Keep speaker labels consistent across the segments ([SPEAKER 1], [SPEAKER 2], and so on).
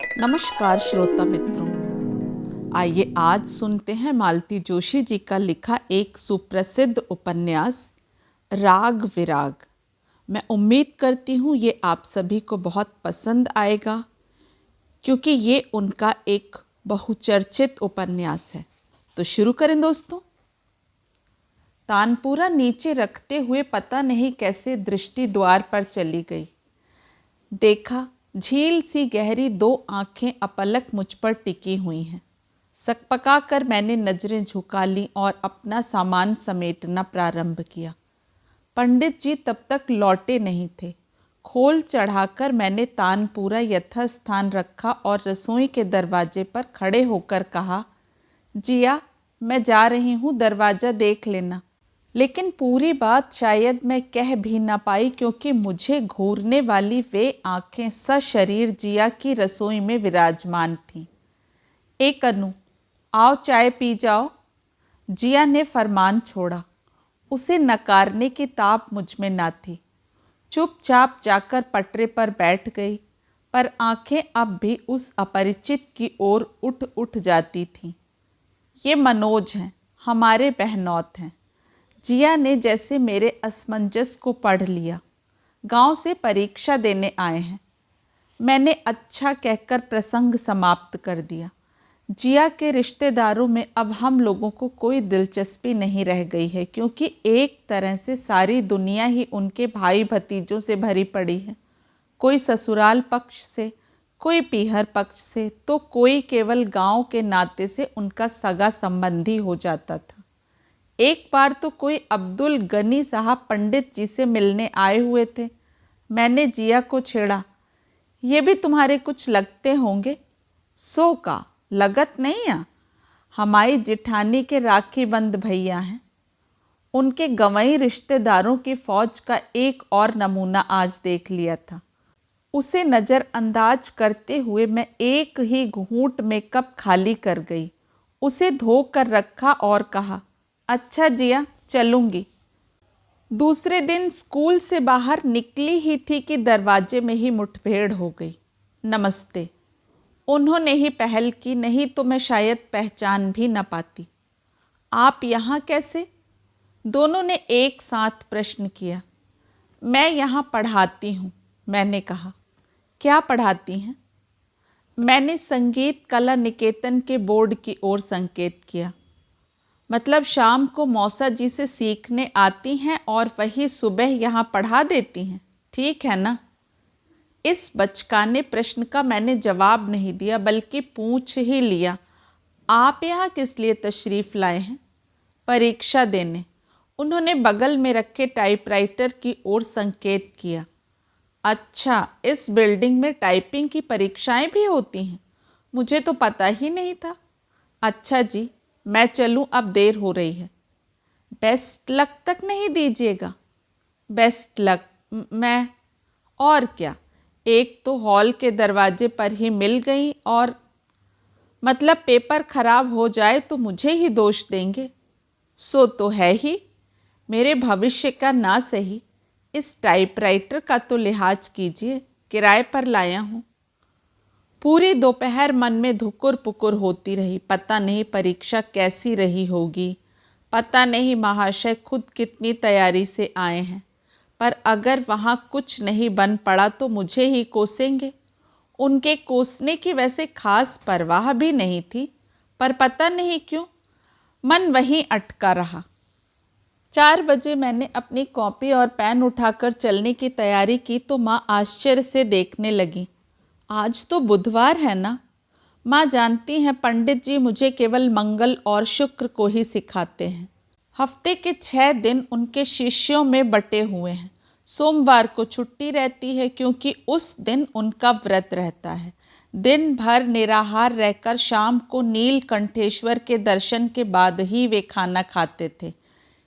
[SPEAKER 1] नमस्कार श्रोता मित्रों, आइए आज सुनते हैं मालती जोशी जी का लिखा एक सुप्रसिद्ध उपन्यास राग विराग। मैं उम्मीद करती हूँ ये आप सभी को बहुत पसंद आएगा क्योंकि ये उनका एक बहुचर्चित उपन्यास है। तो शुरू करें दोस्तों। तानपुरा नीचे रखते हुए पता नहीं कैसे दृष्टि द्वार पर चली गई। देखा, झील सी गहरी दो आंखें अपलक मुझ पर टिकी हुई हैं। सकपका कर मैंने नजरें झुका लीं और अपना सामान समेटना प्रारंभ किया। पंडित जी तब तक लौटे नहीं थे। खोल चढ़ाकर मैंने तानपुरा यथास्थान रखा और रसोई के दरवाजे पर खड़े होकर कहा, जिया, मैं जा रही हूँ, दरवाज़ा देख लेना। लेकिन पूरी बात शायद मैं कह भी ना पाई क्योंकि मुझे घूरने वाली वे आंखें सशरीर जिया की रसोई में विराजमान थीं। एक अनु, आओ चाय पी जाओ। जिया ने फरमान छोड़ा। उसे नकारने की ताब मुझ में ना थी। चुपचाप जाकर पटरे पर बैठ गई, पर आंखें अब भी उस अपरिचित की ओर उठ उठ जाती थीं। ये मनोज हैं, हमारे बहनौत हैं। जिया ने जैसे मेरे असमंजस को पढ़ लिया। गांव से परीक्षा देने आए हैं। मैंने अच्छा कहकर प्रसंग समाप्त कर दिया। जिया के रिश्तेदारों में अब हम लोगों को कोई दिलचस्पी नहीं रह गई है क्योंकि एक तरह से सारी दुनिया ही उनके भाई भतीजों से भरी पड़ी है। कोई ससुराल पक्ष से, कोई पीहर पक्ष से, तो कोई केवल गांव के नाते से उनका सगा संबंधी हो जाता था। एक बार तो कोई अब्दुल गनी साहब पंडित जी से मिलने आए हुए थे। मैंने जिया को छेड़ा, ये भी तुम्हारे कुछ लगते होंगे। सो का लगत नहीं है, हमारी जिठानी के राखी बंद भैया हैं। उनके गंवई रिश्तेदारों की फौज का एक और नमूना आज देख लिया था। उसे नज़रअंदाज करते हुए मैं एक ही घूंट में कप खाली कर गई, उसे धो कर रखा और कहा, अच्छा जिया, चलूँगी। दूसरे दिन स्कूल से बाहर निकली ही थी कि दरवाजे में ही मुठभेड़ हो गई। नमस्ते। उन्होंने ही पहल की, नहीं तो मैं शायद पहचान भी न पाती। आप यहाँ कैसे? दोनों ने एक साथ प्रश्न किया। मैं यहाँ पढ़ाती हूँ, मैंने कहा। क्या पढ़ाती हैं? मैंने संगीत कला निकेतन के बोर्ड की ओर संकेत किया। मतलब शाम को मौसा जी से सीखने आती हैं और वही सुबह यहाँ पढ़ा देती हैं, ठीक है ना? इस बचकाने प्रश्न का मैंने जवाब नहीं दिया बल्कि पूछ ही लिया, आप यहाँ किस लिए तशरीफ़ लाए हैं? परीक्षा देने। उन्होंने बगल में रखे टाइपराइटर की ओर संकेत किया। अच्छा, इस बिल्डिंग में टाइपिंग की परीक्षाएं भी होती हैं? मुझे तो पता ही नहीं था। अच्छा जी, मैं चलूं, अब देर हो रही है। बेस्ट लक तक नहीं दीजिएगा? Best luck. मैं और क्या, एक तो हॉल के दरवाजे पर ही मिल गई और मतलब पेपर खराब हो जाए तो मुझे ही दोष देंगे। सो तो है ही, मेरे भविष्य का ना सही, इस टाइपराइटर का तो लिहाज कीजिए, किराए पर लाया हूँ। पूरी दोपहर मन में धुकुर पुकुर होती रही। पता नहीं परीक्षा कैसी रही होगी, पता नहीं महाशय खुद कितनी तैयारी से आए हैं, पर अगर वहाँ कुछ नहीं बन पड़ा तो मुझे ही कोसेंगे। उनके कोसने की वैसे खास परवाह भी नहीं थी, पर पता नहीं क्यों मन वहीं अटका रहा। 4 बजे मैंने अपनी कॉपी और पेन उठाकर चलने की तैयारी की तो माँ आश्चर्य से देखने लगी। आज तो बुधवार है ना? माँ जानती हैं पंडित जी मुझे केवल मंगल और शुक्र को ही सिखाते हैं। हफ्ते के 6 दिन उनके शिष्यों में बटे हुए हैं। सोमवार को छुट्टी रहती है क्योंकि उस दिन उनका व्रत रहता है। दिन भर निराहार रहकर शाम को नीलकंठेश्वर के दर्शन के बाद ही वे खाना खाते थे।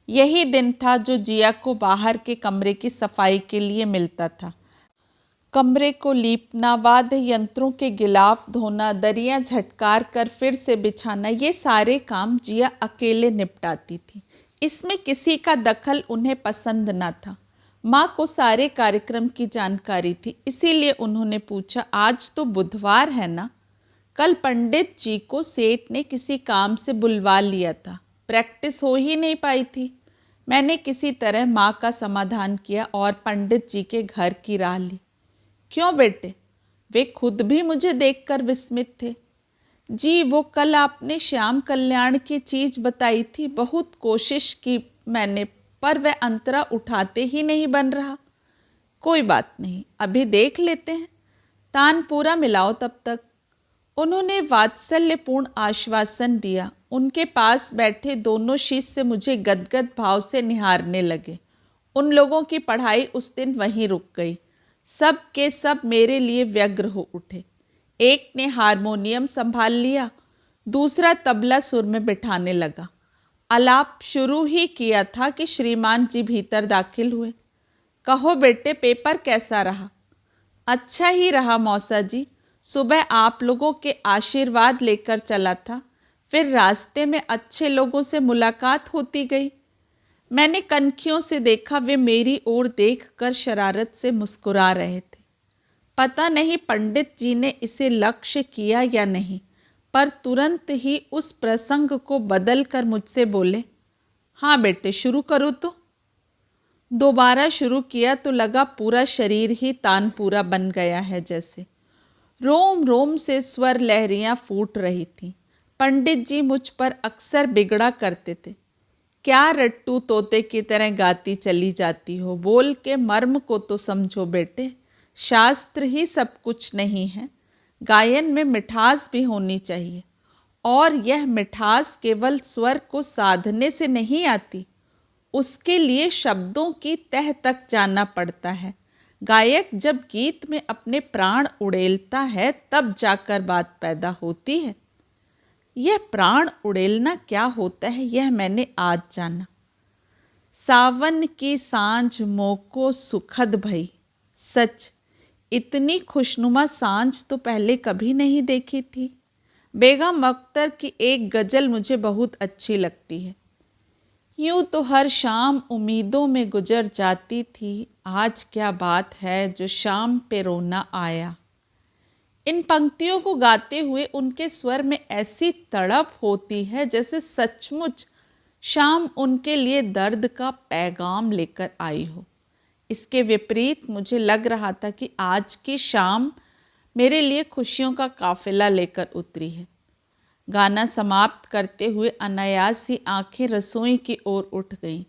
[SPEAKER 1] यही दिन था जो जिया को बाहर के कमरे की सफाई के लिए मिलता था। कमरे को लीपना, वाद्य यंत्रों के गिलाफ धोना, दरियां झटकार कर फिर से बिछाना, ये सारे काम जिया अकेले निपटाती थी। इसमें किसी का दखल उन्हें पसंद न था। माँ को सारे कार्यक्रम की जानकारी थी, इसीलिए उन्होंने पूछा, आज तो बुधवार है ना? कल पंडित जी को सेठ ने किसी काम से बुलवा लिया था, प्रैक्टिस हो ही नहीं पाई थी। मैंने किसी तरह माँ का समाधान किया और पंडित जी के घर की राह ली। क्यों बेटे? वे खुद भी मुझे देखकर विस्मित थे। जी, वो कल आपने श्याम कल्याण की चीज़ बताई थी, बहुत कोशिश की मैंने, पर वह अंतरा उठाते ही नहीं बन रहा। कोई बात नहीं, अभी देख लेते हैं, तान पूरा मिलाओ तब तक। उन्होंने वात्सल्यपूर्ण आश्वासन दिया। उनके पास बैठे दोनों शिष्य मुझे गदगद भाव से निहारने लगे। उन लोगों की पढ़ाई उस दिन वहीं रुक गई। सब के सब मेरे लिए व्यग्र हो उठे। एक ने हारमोनियम संभाल लिया, दूसरा तबला सुर में बिठाने लगा। आलाप शुरू ही किया था कि श्रीमान जी भीतर दाखिल हुए। कहो बेटे, पेपर कैसा रहा? अच्छा ही रहा मौसा जी, सुबह आप लोगों के आशीर्वाद लेकर चला था, फिर रास्ते में अच्छे लोगों से मुलाकात होती गई। मैंने कनखियों से देखा, वे मेरी ओर देखकर शरारत से मुस्कुरा रहे थे। पता नहीं पंडित जी ने इसे लक्ष्य किया या नहीं, पर तुरंत ही उस प्रसंग को बदल कर मुझसे बोले, हाँ बेटे, शुरू करो तो। दोबारा शुरू किया तो लगा पूरा शरीर ही तानपूरा बन गया है जैसे। रोम रोम से स्वर लहरियां फूट रही थीं। पंडित जी मुझ पर अक्सर बिगड़ा करते थे। क्या रट्टू तोते की तरह गाती चली जाती हो, बोल के मर्म को तो समझो बेटे। शास्त्र ही सब कुछ नहीं है, गायन में मिठास भी होनी चाहिए, और यह मिठास केवल स्वर को साधने से नहीं आती, उसके लिए शब्दों की तह तक जाना पड़ता है। गायक जब गीत में अपने प्राण उड़ेलता है तब जाकर बात पैदा होती है। यह प्राण उड़ेलना क्या होता है, यह मैंने आज जाना। सावन की सांझ मोको सुखद भई। सच, इतनी खुशनुमा सांझ तो पहले कभी नहीं देखी थी। बेगम अख्तर की एक गज़ल मुझे बहुत अच्छी लगती है। यूँ तो हर शाम उम्मीदों में गुजर जाती थी, आज क्या बात है जो शाम पे रोना आया। इन पंक्तियों को गाते हुए उनके स्वर में ऐसी तड़प होती है जैसे सचमुच शाम उनके लिए दर्द का पैगाम लेकर आई हो। इसके विपरीत मुझे लग रहा था कि आज की शाम मेरे लिए खुशियों का काफिला लेकर उतरी है। गाना समाप्त करते हुए अनायास ही आंखें रसोई की ओर उठ गईं।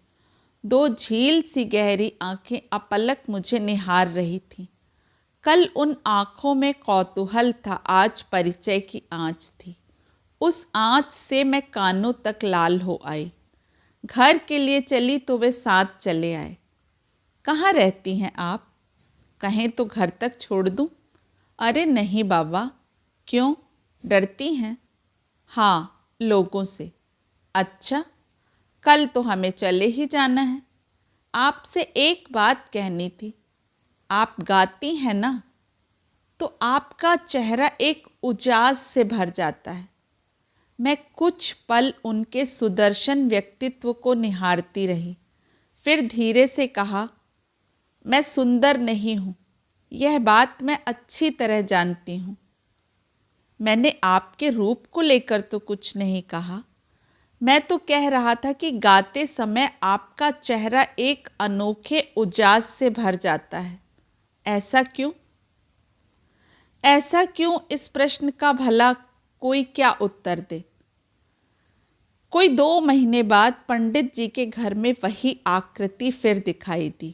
[SPEAKER 1] दो झील सी गहरी आंखें अपलक मुझे निहार रही थीं। कल उन आँखों में कौतूहल था, आज परिचय की आँच थी। उस आँच से मैं कानों तक लाल हो आई। घर के लिए चली तो वे साथ चले आए। कहाँ रहती हैं आप? कहें तो घर तक छोड़ दूँ? अरे नहीं बाबा। क्यों, डरती हैं? हाँ, लोगों से। अच्छा, कल तो हमें चले ही जाना है। आपसे एक बात कहनी थी। आप गाती हैं ना, तो आपका चेहरा एक उजास से भर जाता है। मैं कुछ पल उनके सुदर्शन व्यक्तित्व को निहारती रही, फिर धीरे से कहा, मैं सुंदर नहीं हूँ, यह बात मैं अच्छी तरह जानती हूँ। मैंने आपके रूप को लेकर तो कुछ नहीं कहा, मैं तो कह रहा था कि गाते समय आपका चेहरा एक अनोखे उजास से भर जाता है। ऐसा क्यों? ऐसा क्यों, इस प्रश्न का भला कोई क्या उत्तर दे। कोई 2 महीने बाद पंडित जी के घर में वही आकृति फिर दिखाई दी।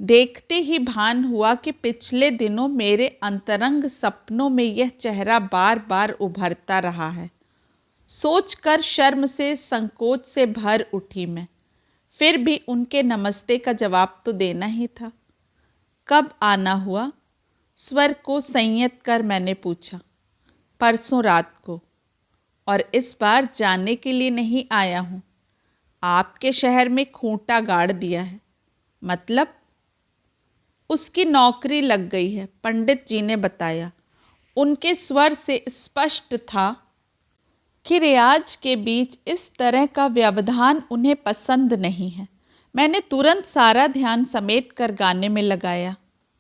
[SPEAKER 1] देखते ही भान हुआ कि पिछले दिनों मेरे अंतरंग सपनों में यह चेहरा बार बार उभरता रहा है। सोचकर शर्म से, संकोच से भर उठी मैं। फिर भी उनके नमस्ते का जवाब तो देना ही था। कब आना हुआ? स्वर को संयत कर मैंने पूछा। परसों रात को। और इस बार जाने के लिए नहीं आया हूँ। आपके शहर में खूंटा गाड़ दिया है। मतलब? उसकी नौकरी लग गई है, पंडित जी ने बताया। उनके स्वर से स्पष्ट था कि रियाज के बीच इस तरह का व्यवधान उन्हें पसंद नहीं है। मैंने तुरंत सारा ध्यान समेट कर गाने में लगाया,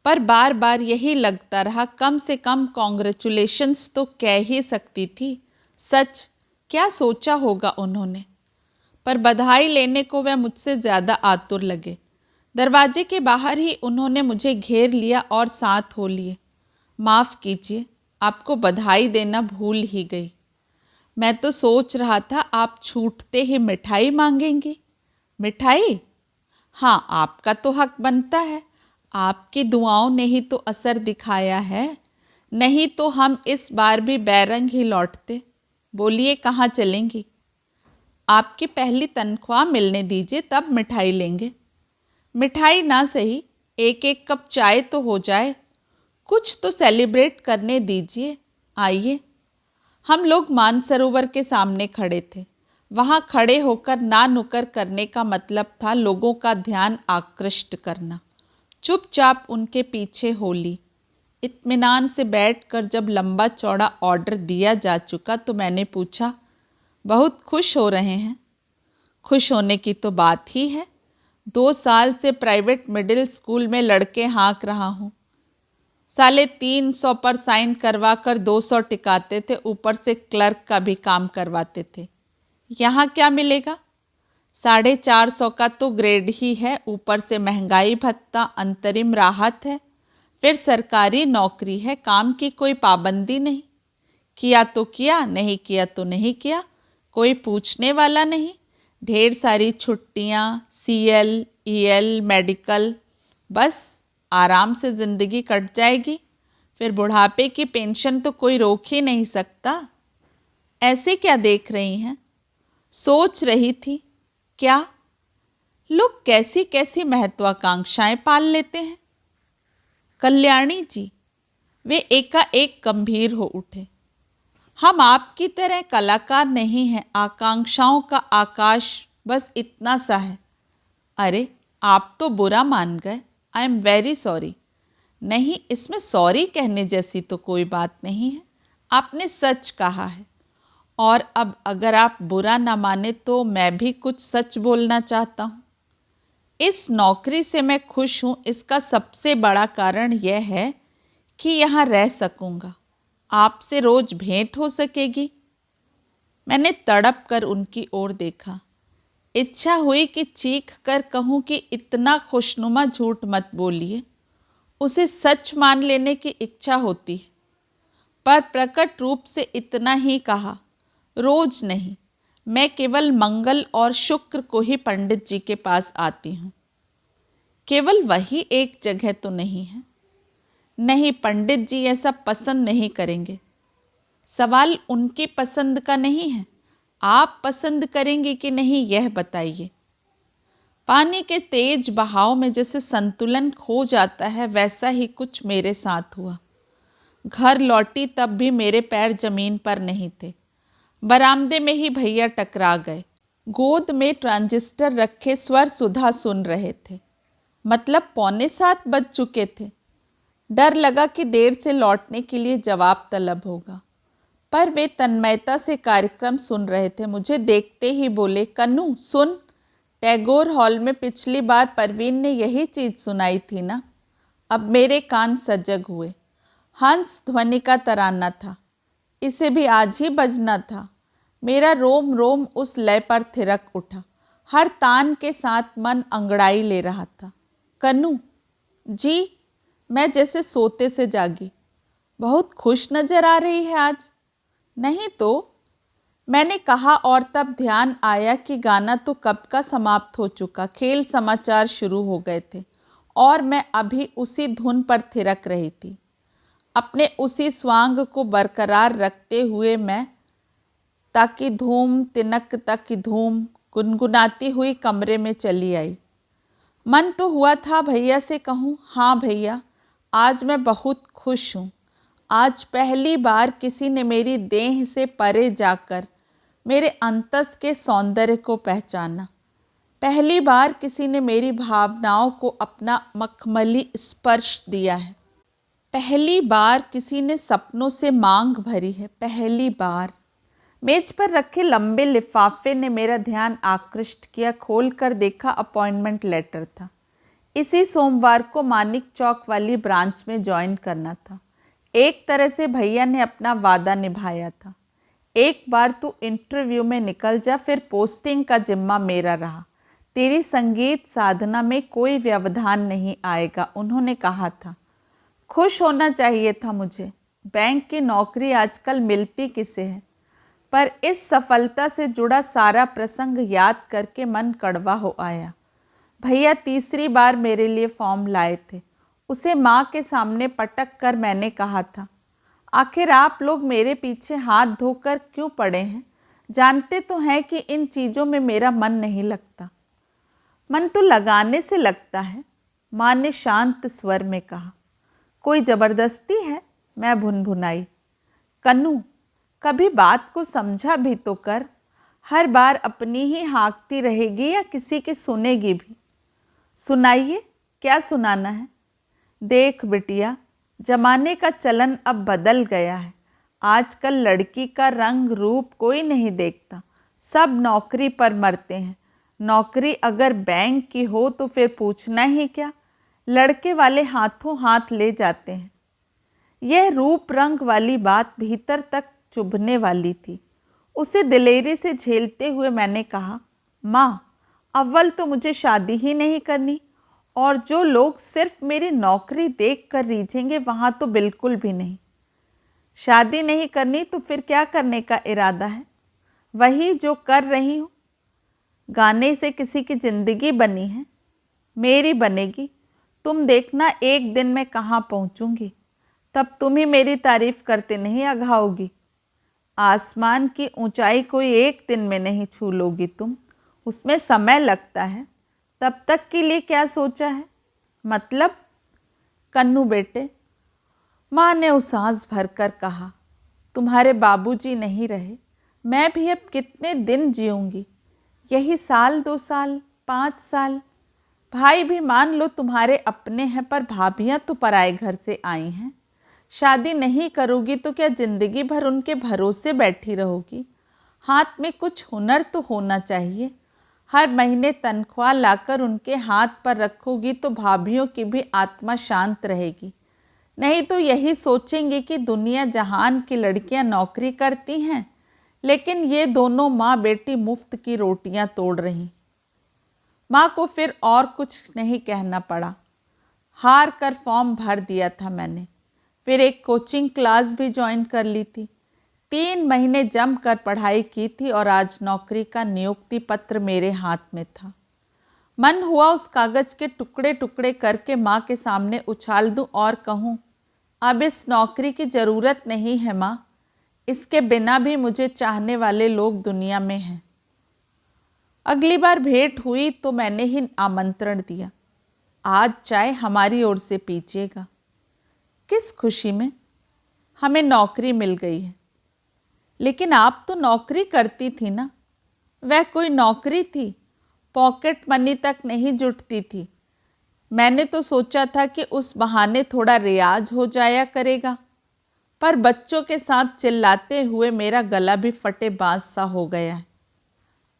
[SPEAKER 1] पर बार बार यही लगता रहा कम से कम कॉन्ग्रेचुलेशंस तो कह ही सकती थी। सच, क्या सोचा होगा उन्होंने। पर बधाई लेने को वह मुझसे ज़्यादा आतुर लगे। दरवाजे के बाहर ही उन्होंने मुझे घेर लिया और साथ हो लिए। माफ़ कीजिए, आपको बधाई देना भूल ही गई। मैं तो सोच रहा था आप छूटते ही मिठाई मांगेंगी। मिठाई? हाँ, आपका तो हक बनता है। आपकी दुआओं ने ही तो असर दिखाया है, नहीं तो हम इस बार भी बैरंग ही लौटते। बोलिए, कहाँ चलेंगी? आपकी पहली तनख्वाह मिलने दीजिए, तब मिठाई लेंगे। मिठाई ना सही, एक एक कप चाय तो हो जाए। कुछ तो सेलिब्रेट करने दीजिए। आइए। हम लोग मानसरोवर के सामने खड़े थे। वहाँ खड़े होकर ना नुकर करने का मतलब था लोगों का ध्यान आकृष्ट करना। चुपचाप उनके पीछे हो ली। इत्मीनान से बैठकर जब लंबा चौड़ा ऑर्डर दिया जा चुका तो मैंने पूछा, बहुत खुश हो रहे हैं? खुश होने की तो बात ही है। 2 साल से प्राइवेट मिडिल स्कूल में लड़के हाँक रहा हूँ। 350 पर साइन करवा कर 200 टिकाते थे, ऊपर से क्लर्क का भी काम करवाते थे। यहाँ क्या मिलेगा? 450 का तो ग्रेड ही है, ऊपर से महंगाई भत्ता, अंतरिम राहत है, फिर सरकारी नौकरी है, काम की कोई पाबंदी नहीं। किया तो किया, नहीं किया तो नहीं किया, कोई पूछने वाला नहीं। ढेर सारी छुट्टियाँ, CL, EL, मेडिकल, बस आराम से ज़िंदगी कट जाएगी। फिर बुढ़ापे की पेंशन तो कोई रोक ही नहीं सकता। ऐसे क्या देख रही हैं? सोच रही थी। क्या? लोग कैसी कैसी महत्वाकांक्षाएं पाल लेते हैं। कल्याणी जी, वे एकाएक गंभीर हो उठे। हम आपकी तरह कलाकार नहीं हैं, आकांक्षाओं का आकाश बस इतना सा है। अरे, आप तो बुरा मान गए। I am very sorry. नहीं, इसमें सॉरी कहने जैसी तो कोई बात नहीं है। आपने सच कहा है। और अब अगर आप बुरा ना माने तो मैं भी कुछ सच बोलना चाहता हूँ। इस नौकरी से मैं खुश हूँ। इसका सबसे बड़ा कारण यह है कि यहाँ रह सकूँगा, आपसे रोज भेंट हो सकेगी। मैंने तड़प कर उनकी ओर देखा। इच्छा हुई कि चीख कर कहूँ कि इतना खुशनुमा झूठ मत बोलिए। उसे सच मान लेने की इच्छा होती है, पर प्रकट रूप से इतना ही कहा, रोज नहीं, मैं केवल मंगल और शुक्र को ही पंडित जी के पास आती हूँ। केवल वही एक जगह तो नहीं है? नहीं, पंडित जी ऐसा पसंद नहीं करेंगे। सवाल उनकी पसंद का नहीं है, आप पसंद करेंगे कि नहीं यह बताइए। पानी के तेज बहाव में जैसे संतुलन खो जाता है, वैसा ही कुछ मेरे साथ हुआ। घर लौटी तब भी मेरे पैर जमीन पर नहीं थे। बरामदे में ही भैया टकरा गए। गोद में ट्रांजिस्टर रखे स्वर सुधा सुन रहे थे। मतलब 6:45 बज चुके थे। डर लगा कि देर से लौटने के लिए जवाब तलब होगा, पर वे तन्मयता से कार्यक्रम सुन रहे थे। मुझे देखते ही बोले, कन्नू सुन, टैगोर हॉल में पिछली बार परवीन ने यही चीज़ सुनाई थी ना। अब मेरे कान सजग हुए। हंस ध्वनि का तराना था, इसे भी आज ही बजना था। मेरा रोम रोम उस लय पर थिरक उठा। हर तान के साथ मन अंगड़ाई ले रहा था। कन्नू जी, मैं जैसे सोते से जागी। बहुत खुश नजर आ रही है आज। नहीं तो, मैंने कहा, और तब ध्यान आया कि गाना तो कब का समाप्त हो चुका। खेल समाचार शुरू हो गए थे और मैं अभी उसी धुन पर थिरक रही थी। अपने उसी स्वांग को बरकरार रखते हुए मैं ताकि धूम तिनक ताकि धूम गुनगुनाती हुई कमरे में चली आई। मन तो हुआ था भैया से कहूँ, हाँ भैया, आज मैं बहुत खुश हूँ। आज पहली बार किसी ने मेरी देह से परे जाकर मेरे अंतस के सौंदर्य को पहचाना। पहली बार किसी ने मेरी भावनाओं को अपना मखमली स्पर्श दिया है। पहली बार किसी ने सपनों से मांग भरी है। पहली बार मेज पर रखे लंबे लिफाफे ने मेरा ध्यान आकृष्ट किया। खोलकर देखा अपॉइंटमेंट लेटर था। इसी सोमवार को मानिक चौक वाली ब्रांच में ज्वाइन करना था। एक तरह से भैया ने अपना वादा निभाया था। एक बार तू इंटरव्यू में निकल जा, फिर पोस्टिंग का जिम्मा मेरा रहा। तेरी संगीत साधना में कोई व्यवधान नहीं आएगा, उन्होंने कहा था। खुश होना चाहिए था मुझे। बैंक की नौकरी आजकल मिलती किसे है। पर इस सफलता से जुड़ा सारा प्रसंग याद करके मन कड़वा हो आया। भैया तीसरी बार मेरे लिए फॉर्म लाए थे। उसे माँ के सामने पटक कर मैंने कहा था, आखिर आप लोग मेरे पीछे हाथ धोकर क्यों पड़े हैं? जानते तो हैं कि इन चीज़ों में मेरा मन नहीं लगता। मन तो लगाने से लगता है, माँ ने शांत स्वर में कहा। कोई ज़बरदस्ती है? मैं भुनभुनाई। कन्नू, कभी बात को समझा भी तो कर। हर बार अपनी ही हाँकती रहेगी या किसी की सुनेगी भी? सुनाइए, क्या सुनाना है? देख बिटिया, जमाने का चलन अब बदल गया है। आजकल लड़की का रंग रूप कोई नहीं देखता, सब नौकरी पर मरते हैं। नौकरी अगर बैंक की हो तो फिर पूछना ही क्या, लड़के वाले हाथों हाथ ले जाते हैं। यह रूप रंग वाली बात भीतर तक चुभने वाली थी। उसे दिलेरी से झेलते हुए मैंने कहा, माँ, अव्वल तो मुझे शादी ही नहीं करनी, और जो लोग सिर्फ मेरी नौकरी देख कर रीझेंगे वहाँ तो बिल्कुल भी नहीं। शादी नहीं करनी तो फिर क्या करने का इरादा है? वही जो कर रही हूँ। गाने से किसी की ज़िंदगी बनी है, मेरी बनेगी। तुम देखना एक दिन मैं कहाँ पहुँचूँगी, तब तुम ही मेरी तारीफ करते नहीं अघाओगी। आसमान की ऊंचाई कोई एक दिन में नहीं छू लोगी तुम, उसमें समय लगता है। तब तक के लिए क्या सोचा है? मतलब? कन्नू बेटे, माँ ने उसास भरकर कहा, तुम्हारे बाबूजी नहीं रहे, मैं भी अब कितने दिन जीऊँगी? यही साल, 2 साल, 5 साल। भाई भी मान लो तुम्हारे अपने हैं, पर भाभियाँ तो पराए घर से आई हैं। शादी नहीं करोगी तो क्या जिंदगी भर उनके भरोसे बैठी रहोगी? हाथ में कुछ हुनर तो होना चाहिए। हर महीने तनख्वाह लाकर उनके हाथ पर रखोगी तो भाभियों की भी आत्मा शांत रहेगी। नहीं तो यही सोचेंगे कि दुनिया जहान की लड़कियां नौकरी करती हैं, लेकिन ये दोनों माँ बेटी मुफ्त की रोटियां तोड़ रही। माँ को फिर और कुछ नहीं कहना पड़ा। हार कर फॉर्म भर दिया था मैंने। फिर एक कोचिंग क्लास भी ज्वाइन कर ली थी। 3 महीने जमकर पढ़ाई की थी और आज नौकरी का नियुक्ति पत्र मेरे हाथ में था। मन हुआ उस कागज के टुकड़े टुकड़े करके माँ के सामने उछाल दूं और कहूँ, अब इस नौकरी की ज़रूरत नहीं है माँ, इसके बिना भी मुझे चाहने वाले लोग दुनिया में हैं। अगली बार भेंट हुई तो मैंने ही आमंत्रण दिया, आज चाय हमारी ओर से पीजिएगा। किस खुशी में? हमें नौकरी मिल गई है। लेकिन आप तो नौकरी करती थी ना? वह कोई नौकरी थी? पॉकेट मनी तक नहीं जुटती थी। मैंने तो सोचा था कि उस बहाने थोड़ा रियाज हो जाया करेगा, पर बच्चों के साथ चिल्लाते हुए मेरा गला भी फटे बांस सा हो गया है।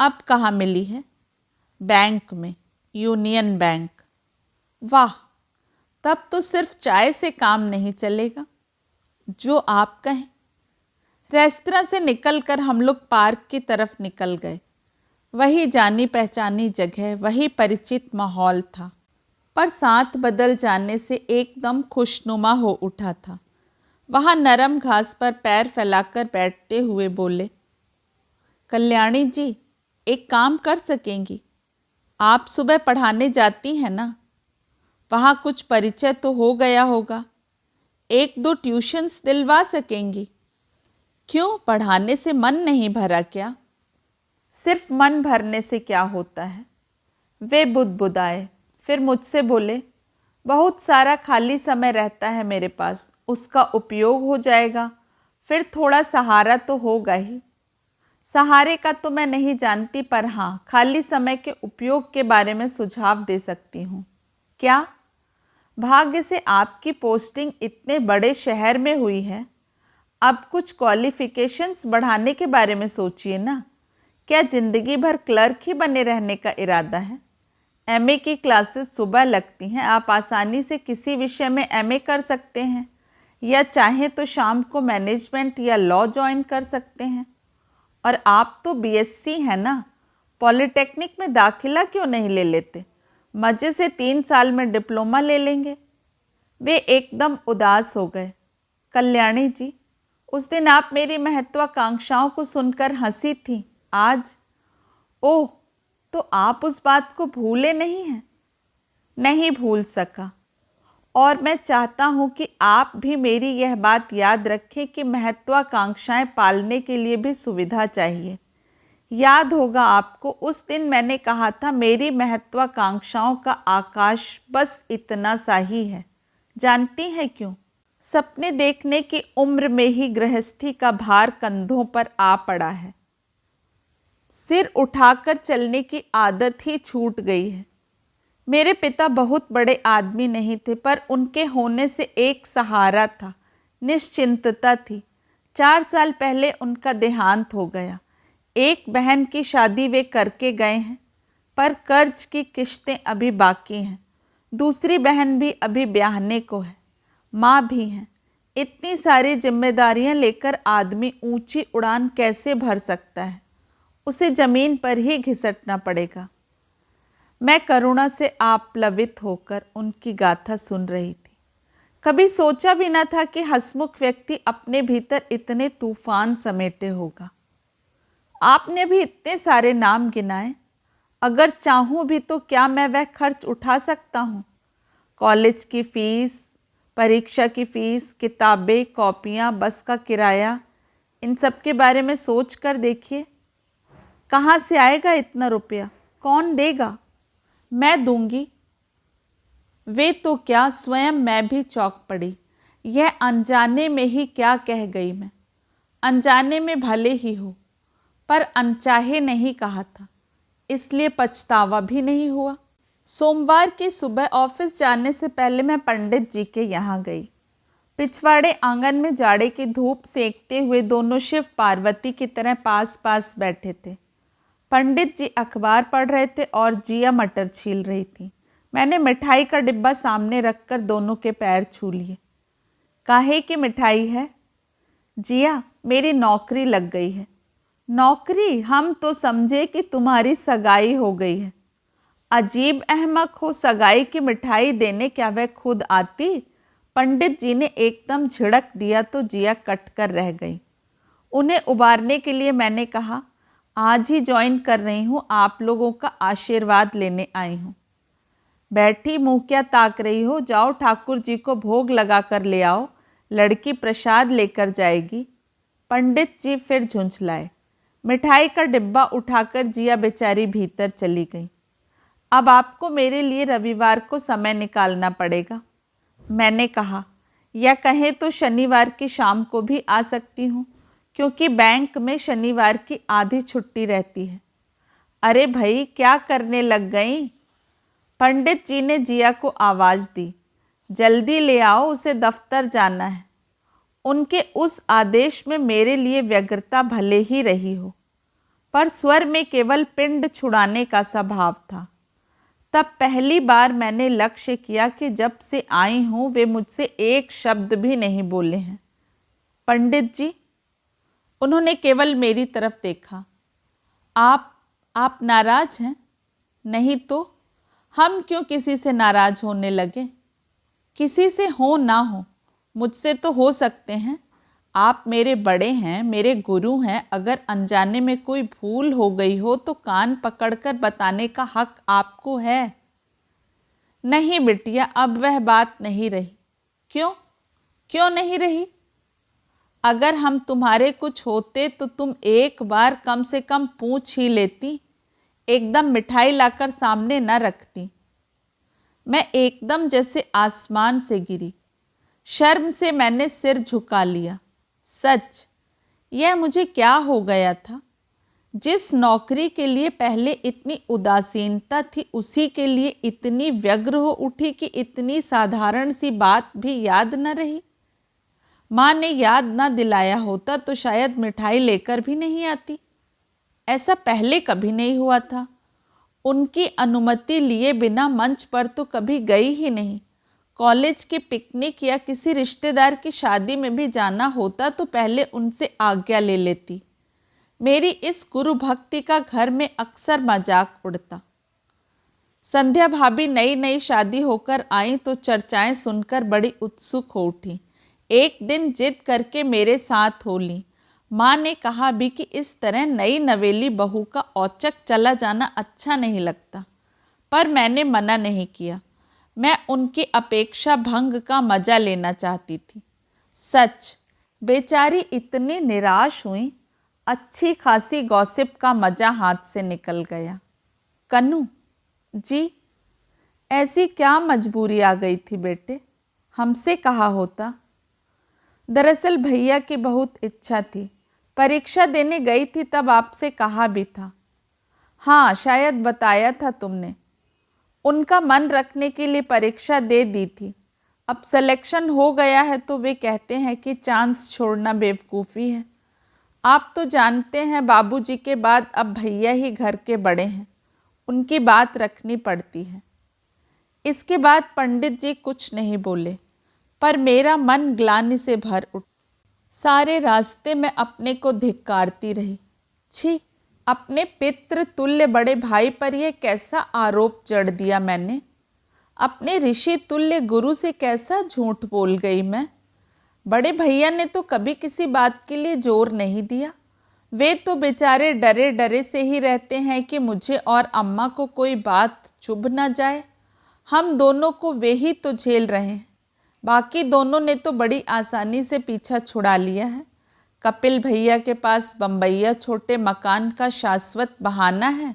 [SPEAKER 1] अब कहाँ मिली है? बैंक में, यूनियन बैंक। वाह, तब तो सिर्फ चाय से काम नहीं चलेगा। जो आप कहें। रेस्तरां से निकलकर हम लोग पार्क की तरफ निकल गए। वही जानी पहचानी जगह, वही परिचित माहौल था, पर साथ बदल जाने से एकदम खुशनुमा हो उठा था। वहाँ नरम घास पर पैर फैलाकर बैठते हुए बोले, कल्याणी जी, एक काम कर सकेंगी? आप सुबह पढ़ाने जाती हैं ना? वहाँ कुछ परिचय तो हो गया होगा। 1-2 ट्यूशन्स दिलवा सकेंगी? क्यों, पढ़ाने से मन नहीं भरा क्या? सिर्फ मन भरने से क्या होता है? वे बुदबुदाए, फिर मुझसे बोले, बहुत सारा खाली समय रहता है मेरे पास, उसका उपयोग हो जाएगा, फिर थोड़ा सहारा तो होगा ही। सहारे का तो मैं नहीं जानती, पर हाँ, खाली समय के उपयोग के बारे में सुझाव दे सकती हूँ। क्या? भाग्य से आपकी पोस्टिंग इतने बड़े शहर में हुई है। अब कुछ क्वालिफिकेशंस बढ़ाने के बारे में सोचिए ना। क्या ज़िंदगी भर क्लर्क ही बने रहने का इरादा है? एमए की क्लासेस सुबह लगती हैं, आप आसानी से किसी विषय में एमए कर सकते हैं, या चाहें तो शाम को मैनेजमेंट या लॉ ज्वाइन कर सकते हैं। और आप तो बीएससी हैं ना, पॉलिटेक्निक में दाखिला क्यों नहीं ले लेते? मज़े से 3 साल में डिप्लोमा ले लेंगे। वे एकदम उदास हो गए। कल्याणी जी, उस दिन आप मेरी महत्वाकांक्षाओं को सुनकर हंसी थी, आज? ओह, तो आप उस बात को भूले नहीं हैं? नहीं भूल सका। और मैं चाहता हूँ कि आप भी मेरी यह बात याद रखें कि महत्वाकांक्षाएं पालने के लिए भी सुविधा चाहिए। याद होगा आपको, उस दिन मैंने कहा था मेरी महत्वाकांक्षाओं का आकाश बस इतना सा ही है। जानती हैं क्यों? सपने देखने की उम्र में ही गृहस्थी का भार कंधों पर आ पड़ा है। सिर उठाकर चलने की आदत ही छूट गई है। मेरे पिता बहुत बड़े आदमी नहीं थे, पर उनके होने से एक सहारा था, निश्चिंतता थी। 4 साल पहले उनका देहांत हो गया। एक बहन की शादी वे करके गए हैं, पर कर्ज की किश्तें अभी बाकी हैं। दूसरी बहन भी अभी ब्याहने को है। माँ भी हैं। इतनी सारी जिम्मेदारियां लेकर आदमी ऊंची उड़ान कैसे भर सकता है? उसे ज़मीन पर ही घिसटना पड़ेगा। मैं करुणा से आप्लवित होकर उनकी गाथा सुन रही थी। कभी सोचा भी न था कि हंसमुख व्यक्ति अपने भीतर इतने तूफान समेटे होगा। आपने भी इतने सारे नाम गिनाए। अगर चाहूँ भी तो क्या मैं वह खर्च उठा सकता हूँ? कॉलेज की फ़ीस, परीक्षा की फ़ीस, किताबें, कॉपियाँ, बस का किराया, इन सब के बारे में सोच कर देखिए। कहाँ से आएगा इतना रुपया? कौन देगा? मैं दूंगी। वे तो क्या, स्वयं मैं भी चौंक पड़ी। यह अनजाने में ही क्या कह गई मैं? अनजाने में भले ही हो, पर अनचाहे नहीं कहा था, इसलिए पछतावा भी नहीं हुआ। सोमवार की सुबह ऑफिस जाने से पहले मैं पंडित जी के यहाँ गई। पिछवाड़े आंगन में जाड़े की धूप सेकते हुए दोनों शिव पार्वती की तरह पास पास बैठे थे। पंडित जी अखबार पढ़ रहे थे और जिया मटर छील रही थी। मैंने मिठाई का डिब्बा सामने रखकर दोनों के पैर छू लिए। काहे की मिठाई है? जिया, मेरी नौकरी लग गई है। नौकरी? हम तो समझे कि तुम्हारी सगाई हो गई है। अजीब अहमक हो, सगाई की मिठाई देने क्या वह खुद आती? पंडित जी ने एकदम झिड़क दिया तो जिया कट कर रह गई। उन्हें उबारने के लिए मैंने कहा, आज ही ज्वाइन कर रही हूँ, आप लोगों का आशीर्वाद लेने आई हूँ। बैठी मुँह क्या ताक रही हो? जाओ ठाकुर जी को भोग लगा कर ले आओ, लड़की प्रसाद लेकर जाएगी। पंडित जी फिर झुंझलाए। मिठाई का डिब्बा उठाकर जिया बेचारी भीतर चली गई। अब आपको मेरे लिए रविवार को समय निकालना पड़ेगा, मैंने कहा, या कहें तो शनिवार की शाम को भी आ सकती हूँ, क्योंकि बैंक में शनिवार की आधी छुट्टी रहती है। अरे भाई, क्या करने लग गई? पंडित जी ने जिया को आवाज़ दी, जल्दी ले आओ, उसे दफ्तर जाना है। उनके उस आदेश में मेरे लिए व्यग्रता भले ही रही हो, पर स्वर में केवल पिंड छुड़ाने का सा भाव था। तब पहली बार मैंने लक्ष्य किया कि जब से आई हूँ वे मुझसे एक शब्द भी नहीं बोले हैं। पंडित जी, उन्होंने केवल मेरी तरफ देखा। आप नाराज हैं? नहीं तो हम क्यों किसी से नाराज होने लगे? किसी से हो ना हो, मुझसे तो हो सकते हैं। आप मेरे बड़े हैं, मेरे गुरु हैं। अगर अनजाने में कोई भूल हो गई हो तो कान पकड़कर बताने का हक आपको है। नहीं बिटिया, अब वह बात नहीं रही। क्यों नहीं रही? अगर हम तुम्हारे कुछ होते तो तुम एक बार कम से कम पूछ ही लेती, एकदम मिठाई लाकर सामने न रखती। मैं एकदम जैसे आसमान से गिरी। शर्म से मैंने सिर झुका लिया। सच, यह मुझे क्या हो गया था? जिस नौकरी के लिए पहले इतनी उदासीनता थी, उसी के लिए इतनी व्यग्र हो उठी कि इतनी साधारण सी बात भी याद न रही। माँ ने याद ना दिलाया होता तो शायद मिठाई लेकर भी नहीं आती। ऐसा पहले कभी नहीं हुआ था। उनकी अनुमति लिए बिना मंच पर तो कभी गई ही नहीं। कॉलेज की पिकनिक या किसी रिश्तेदार की शादी में भी जाना होता तो पहले उनसे आज्ञा ले लेती। मेरी इस गुरु भक्ति का घर में अक्सर मजाक उड़ता। संध्या भाभी नई नई शादी होकर आई तो चर्चाएं सुनकर बड़ी उत्सुक हो उठी। एक दिन जिद करके मेरे साथ हो ली। माँ ने कहा भी कि इस तरह नई नवेली बहू का औचक चला जाना अच्छा नहीं लगता, पर मैंने मना नहीं किया। मैं उनकी अपेक्षा भंग का मजा लेना चाहती थी। सच, बेचारी इतनी निराश हुई, अच्छी खासी गॉसिप का मजा हाथ से निकल गया। कन्नू जी, ऐसी क्या मजबूरी आ गई थी बेटे? हमसे कहा होता। दरअसल भैया की बहुत इच्छा थी। परीक्षा देने गई थी तब आपसे कहा भी था। हाँ, शायद बताया था तुमने। उनका मन रखने के लिए परीक्षा दे दी थी। अब सिलेक्शन हो गया है तो वे कहते हैं कि चांस छोड़ना बेवकूफ़ी है। आप तो जानते हैं बाबूजी के बाद अब भैया ही घर के बड़े हैं, उनकी बात रखनी पड़ती है। इसके बाद पंडित जी कुछ नहीं बोले, पर मेरा मन ग्लानि से भर उठा। सारे रास्ते मैं अपने को धिक्कारती रही। छी, अपने पितृ तुल्य बड़े भाई पर यह कैसा आरोप जड़ दिया मैंने। अपने ऋषि तुल्य गुरु से कैसा झूठ बोल गई मैं। बड़े भैया ने तो कभी किसी बात के लिए जोर नहीं दिया। वे तो बेचारे डरे डरे से ही रहते हैं कि मुझे और अम्मा को कोई बात चुभ ना जाए। हम दोनों को वे ही तो झेल रहे हैं। बाकी दोनों ने तो बड़ी आसानी से पीछा छुड़ा लिया है। कपिल भैया के पास बम्बैया छोटे मकान का शाश्वत बहाना है।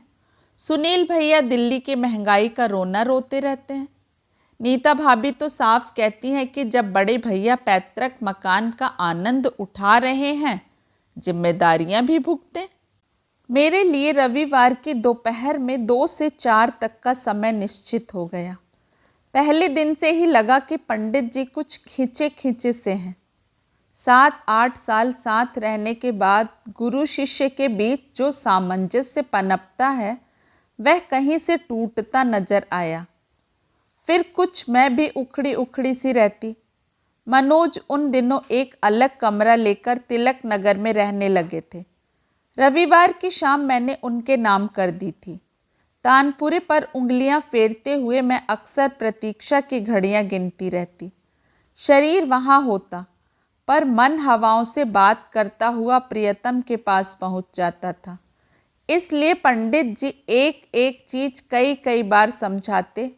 [SPEAKER 1] सुनील भैया दिल्ली की महंगाई का रोना रोते रहते हैं। नीता भाभी तो साफ कहती हैं कि जब बड़े भैया पैतृक मकान का आनंद उठा रहे हैं, जिम्मेदारियां भी भुगतें। मेरे लिए रविवार की दोपहर में 2 से 4 तक का समय निश्चित हो गया। पहले दिन से ही लगा कि पंडित जी कुछ खींचे खींचे से हैं। 7-8 साल साथ रहने के बाद गुरु शिष्य के बीच जो सामंजस्य पनपता है, वह कहीं से टूटता नजर आया। फिर कुछ मैं भी उखड़ी उखड़ी सी रहती। मनोज उन दिनों एक अलग कमरा लेकर तिलक नगर में रहने लगे थे। रविवार की शाम मैंने उनके नाम कर दी थी। तानपुरे पर उंगलियां फेरते हुए मैं अक्सर प्रतीक्षा की घड़ियां गिनती रहती। शरीर वहां होता, पर मन हवाओं से बात करता हुआ प्रियतम के पास पहुंच जाता था। इसलिए पंडित जी एक एक चीज कई कई बार समझाते,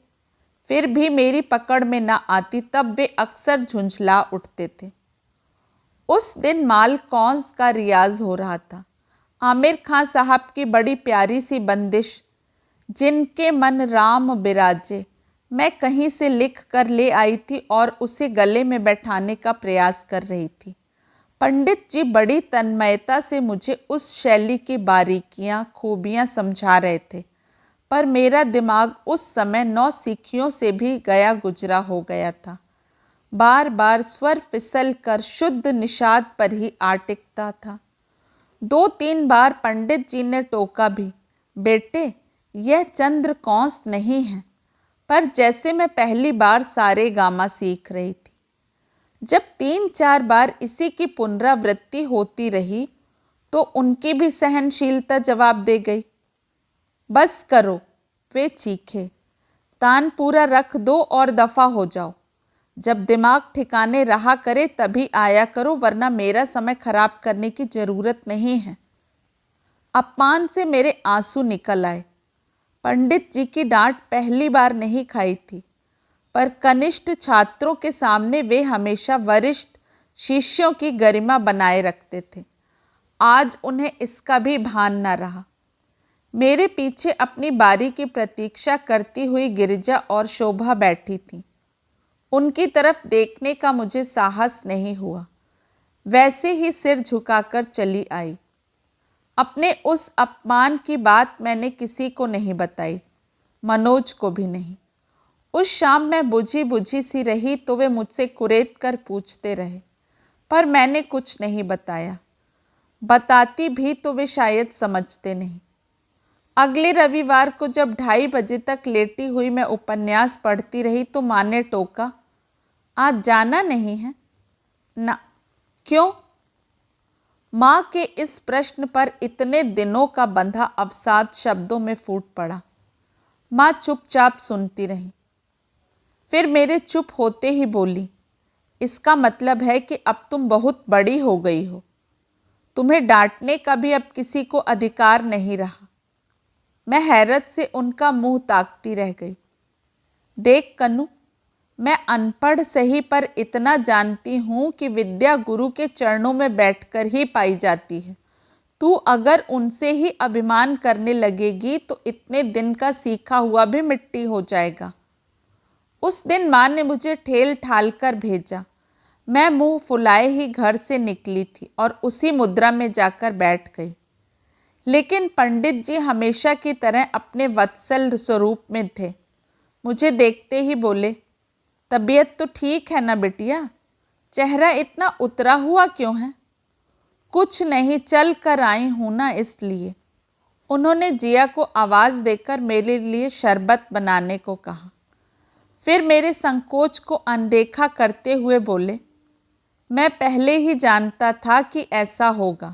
[SPEAKER 1] फिर भी मेरी पकड़ में ना आती, तब वे अक्सर झुंझला उठते थे। उस दिन माल कौंस का रियाज हो रहा था। आमिर खां साहब की बड़ी प्यारी सी बंदिश, जिनके मन राम बिराजे, मैं कहीं से लिख कर ले आई थी और उसे गले में बैठाने का प्रयास कर रही थी। पंडित जी बड़ी तन्मयता से मुझे उस शैली की बारीकियां, खूबियां समझा रहे थे, पर मेरा दिमाग उस समय नौसिखियों से भी गया गुजरा हो गया था। बार बार स्वर फिसल कर शुद्ध निषाद पर ही आ टिकता था। 2-3 बार पंडित जी ने टोका भी, बेटे यह चंद्र कौंस नहीं है, पर जैसे मैं पहली बार सारे गामा सीख रही थी। जब 3-4 बार इसी की पुनरावृत्ति होती रही तो उनकी भी सहनशीलता जवाब दे गई। बस करो, वे चीखे, तान पूरा रख दो और दफा हो जाओ। जब दिमाग ठिकाने रहा करे तभी आया करो, वरना मेरा समय खराब करने की जरूरत नहीं है। अपमान से मेरे आंसू निकल आए। पंडित जी की डांट पहली बार नहीं खाई थी, पर कनिष्ठ छात्रों के सामने वे हमेशा वरिष्ठ शिष्यों की गरिमा बनाए रखते थे। आज उन्हें इसका भी भान न रहा। मेरे पीछे अपनी बारी की प्रतीक्षा करती हुई गिरिजा और शोभा बैठी थी। उनकी तरफ देखने का मुझे साहस नहीं हुआ। वैसे ही सिर झुकाकर चली आई। अपने उस अपमान की बात मैंने किसी को नहीं बताई, मनोज को भी नहीं। उस शाम मैं बुझी बुझी सी रही तो वे मुझसे कुरेद कर पूछते रहे, पर मैंने कुछ नहीं बताया। बताती भी तो वे शायद समझते नहीं। अगले रविवार को जब 2:30 बजे तक लेटी हुई मैं उपन्यास पढ़ती रही तो माँ ने टोका, आज जाना नहीं है ना? क्यों? माँ के इस प्रश्न पर इतने दिनों का बंधा अवसाद शब्दों में फूट पड़ा। माँ चुपचाप सुनती रही, फिर मेरे चुप होते ही बोली, इसका मतलब है कि अब तुम बहुत बड़ी हो गई हो, तुम्हें डांटने का भी अब किसी को अधिकार नहीं रहा। मैं हैरत से उनका मुंह ताकती रह गई। देख कन्नू, मैं अनपढ़ सही पर इतना जानती हूँ कि विद्या गुरु के चरणों में बैठकर ही पाई जाती है। तू अगर उनसे ही अभिमान करने लगेगी तो इतने दिन का सीखा हुआ भी मिट्टी हो जाएगा। उस दिन माँ ने मुझे ठेल ठाल कर भेजा। मैं मुंह फुलाए ही घर से निकली थी और उसी मुद्रा में जाकर बैठ गई। लेकिन पंडित जी हमेशा की तरह अपने वत्सल स्वरूप में थे। मुझे देखते ही बोले, तबीयत तो ठीक है ना बिटिया? चेहरा इतना उतरा हुआ क्यों है? कुछ नहीं, चल कर आई हूं ना इसलिए। उन्होंने जिया को आवाज़ देकर मेरे लिए शरबत बनाने को कहा। फिर मेरे संकोच को अनदेखा करते हुए बोले, मैं पहले ही जानता था कि ऐसा होगा।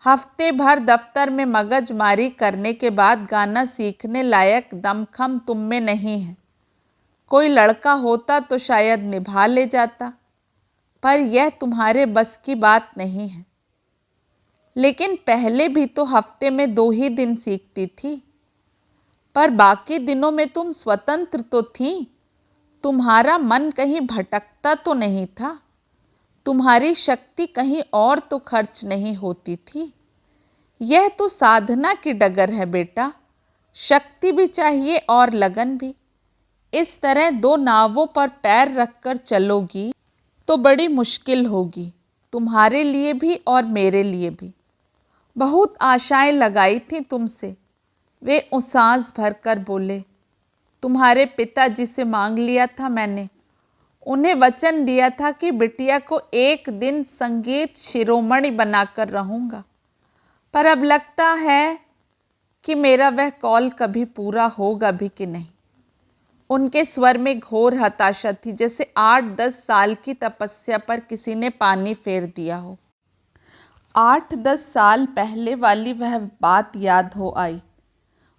[SPEAKER 1] हफ्ते भर दफ्तर में मगजमारी करने के बाद गाना सीखने लायक दमखम तुम में नहीं है। कोई लड़का होता तो शायद निभा ले जाता, पर यह तुम्हारे बस की बात नहीं है। लेकिन पहले भी तो हफ्ते में 2 ही दिन सीखती थी, पर बाकी दिनों में तुम स्वतंत्र तो थी। तुम्हारा मन कहीं भटकता तो नहीं था, तुम्हारी शक्ति कहीं और तो खर्च नहीं होती थी। यह तो साधना की डगर है बेटा, शक्ति भी चाहिए और लगन भी। इस तरह 2 नावों पर पैर रखकर चलोगी तो बड़ी मुश्किल होगी, तुम्हारे लिए भी और मेरे लिए भी। बहुत आशाएं लगाई थी तुमसे। वे उसास भरकर बोले, तुम्हारे पिताजी से मांग लिया था मैंने। उन्हें वचन दिया था कि बिटिया को एक दिन संगीत शिरोमणि बनाकर रहूंगा, पर अब लगता है कि मेरा वह कौल कभी पूरा होगा भी कि नहीं। उनके स्वर में घोर हताशा थी, जैसे 8-10 साल की तपस्या पर किसी ने पानी फेर दिया हो। 8-10 साल पहले वाली वह बात याद हो आई।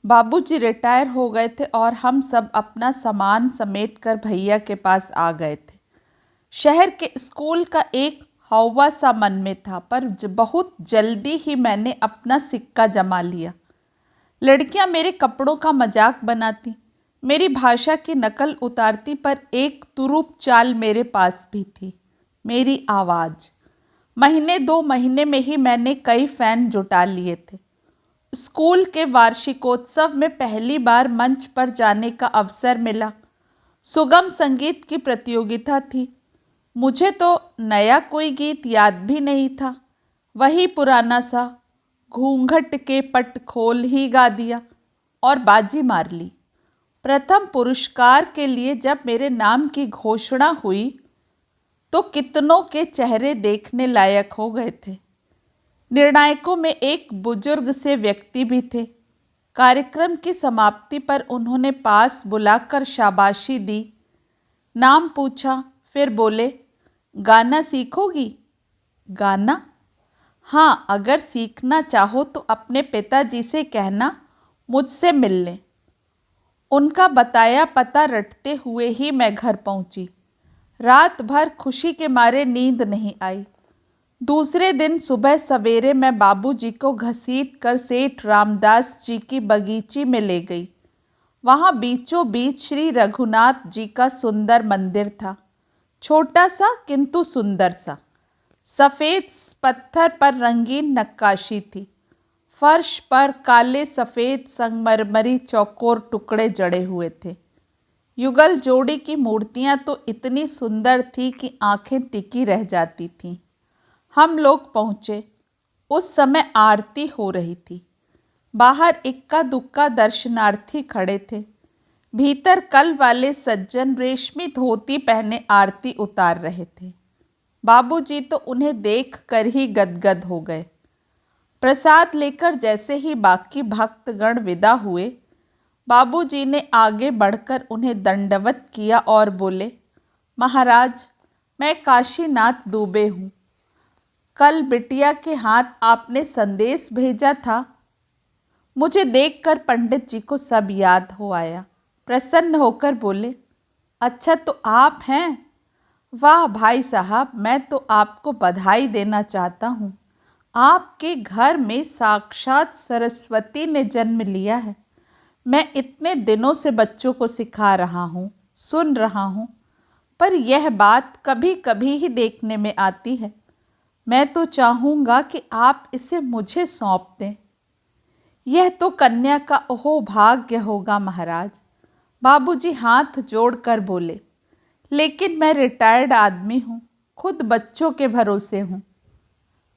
[SPEAKER 1] बाबूजी रिटायर हो गए थे और हम सब अपना सामान समेटकर भैया के पास आ गए थे। शहर के स्कूल का एक हौवा सा मन में था, पर बहुत जल्दी ही मैंने अपना सिक्का जमा लिया। लड़कियां मेरे कपड़ों का मजाक बनाती, मेरी भाषा की नकल उतारती, पर एक तुरुप चाल मेरे पास भी थी, मेरी आवाज़। 2 महीने में ही मैंने कई फैन जुटा लिए थे। स्कूल के वार्षिकोत्सव में पहली बार मंच पर जाने का अवसर मिला। सुगम संगीत की प्रतियोगिता थी। मुझे तो नया कोई गीत याद भी नहीं था, वही पुराना सा घूंघट के पट खोल ही गा दिया और बाजी मार ली। प्रथम पुरस्कार के लिए जब मेरे नाम की घोषणा हुई तो कितनों के चेहरे देखने लायक हो गए थे। निर्णायकों में एक बुजुर्ग से व्यक्ति भी थे। कार्यक्रम की समाप्ति पर उन्होंने पास बुलाकर शाबाशी दी, नाम पूछा, फिर बोले, गाना सीखोगी? गाना? हाँ, अगर सीखना चाहो तो अपने पिताजी से कहना मुझसे मिल लें। उनका बताया पता रटते हुए ही मैं घर पहुंची। रात भर खुशी के मारे नींद नहीं आई। दूसरे दिन सुबह सवेरे मैं बाबूजी को घसीट कर सेठ रामदास जी की बगीची में ले गई। वहाँ बीचों बीच श्री रघुनाथ जी का सुंदर मंदिर था, छोटा सा किंतु सुंदर सा। सफ़ेद पत्थर पर रंगीन नक्काशी थी। फर्श पर काले सफ़ेद संगमरमरी चौकोर टुकड़े जड़े हुए थे। युगल जोड़ी की मूर्तियाँ तो इतनी सुंदर थी कि आंखें टिकी रह जाती थीं। हम लोग पहुँचे। उस समय आरती हो रही थी। बाहर इक्का दुक्का दर्शनार्थी खड़े थे। भीतर कल वाले सज्जन रेशमी धोती पहने आरती उतार रहे थे। बाबूजी तो उन्हें देखकर ही गदगद हो गए। प्रसाद लेकर जैसे ही बाकी भक्तगण विदा हुए, बाबूजी ने आगे बढ़कर उन्हें दंडवत किया और बोले, महाराज, मैं काशीनाथ दुबे हूँ। कल बिटिया के हाथ आपने संदेश भेजा था। मुझे देखकर पंडित जी को सब याद हो आया। प्रसन्न होकर बोले, अच्छा तो आप हैं? वाह भाई साहब, मैं तो आपको बधाई देना चाहता हूँ। आपके घर में साक्षात सरस्वती ने जन्म लिया है। मैं इतने दिनों से बच्चों को सिखा रहा हूँ, सुन रहा हूँ, पर यह बात कभी कभी ही देखने में आती है। मैं तो चाहूँगा कि आप इसे मुझे सौंप दें। यह तो कन्या का ओहो भाग्य होगा महाराज। बाबूजी हाथ जोड़कर बोले, लेकिन मैं रिटायर्ड आदमी हूँ, खुद बच्चों के भरोसे हूँ।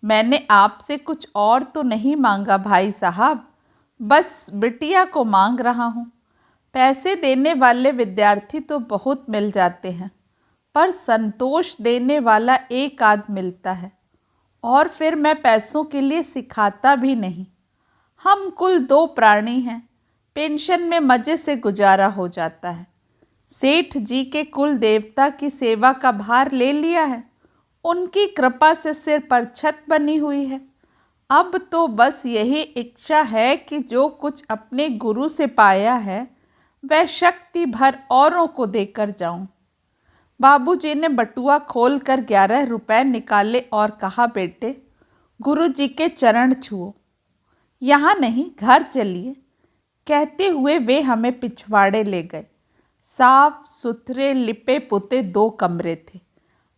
[SPEAKER 1] मैंने आपसे कुछ और तो नहीं मांगा भाई साहब, बस बिटिया को मांग रहा हूँ। पैसे देने वाले विद्यार्थी तो बहुत मिल जाते हैं, पर संतोष देने वाला एक आध मिलता है, और फिर मैं पैसों के लिए सिखाता भी नहीं। हम कुल 2 प्राणी हैं, पेंशन में मज़े से गुजारा हो जाता है। सेठ जी के कुल देवता की सेवा का भार ले लिया है, उनकी कृपा से सिर पर छत बनी हुई है। अब तो बस यही इच्छा है कि जो कुछ अपने गुरु से पाया है वह शक्ति भर औरों को देकर जाऊं। बाबूजी ने बटुआ खोलकर 11 रुपए निकाले और कहा, बेटे, गुरु जी के चरण छुओ, यहाँ नहीं घर चलिए। कहते हुए वे हमें पिछवाड़े ले गए। साफ सुथरे लिपे पुते 2 कमरे थे।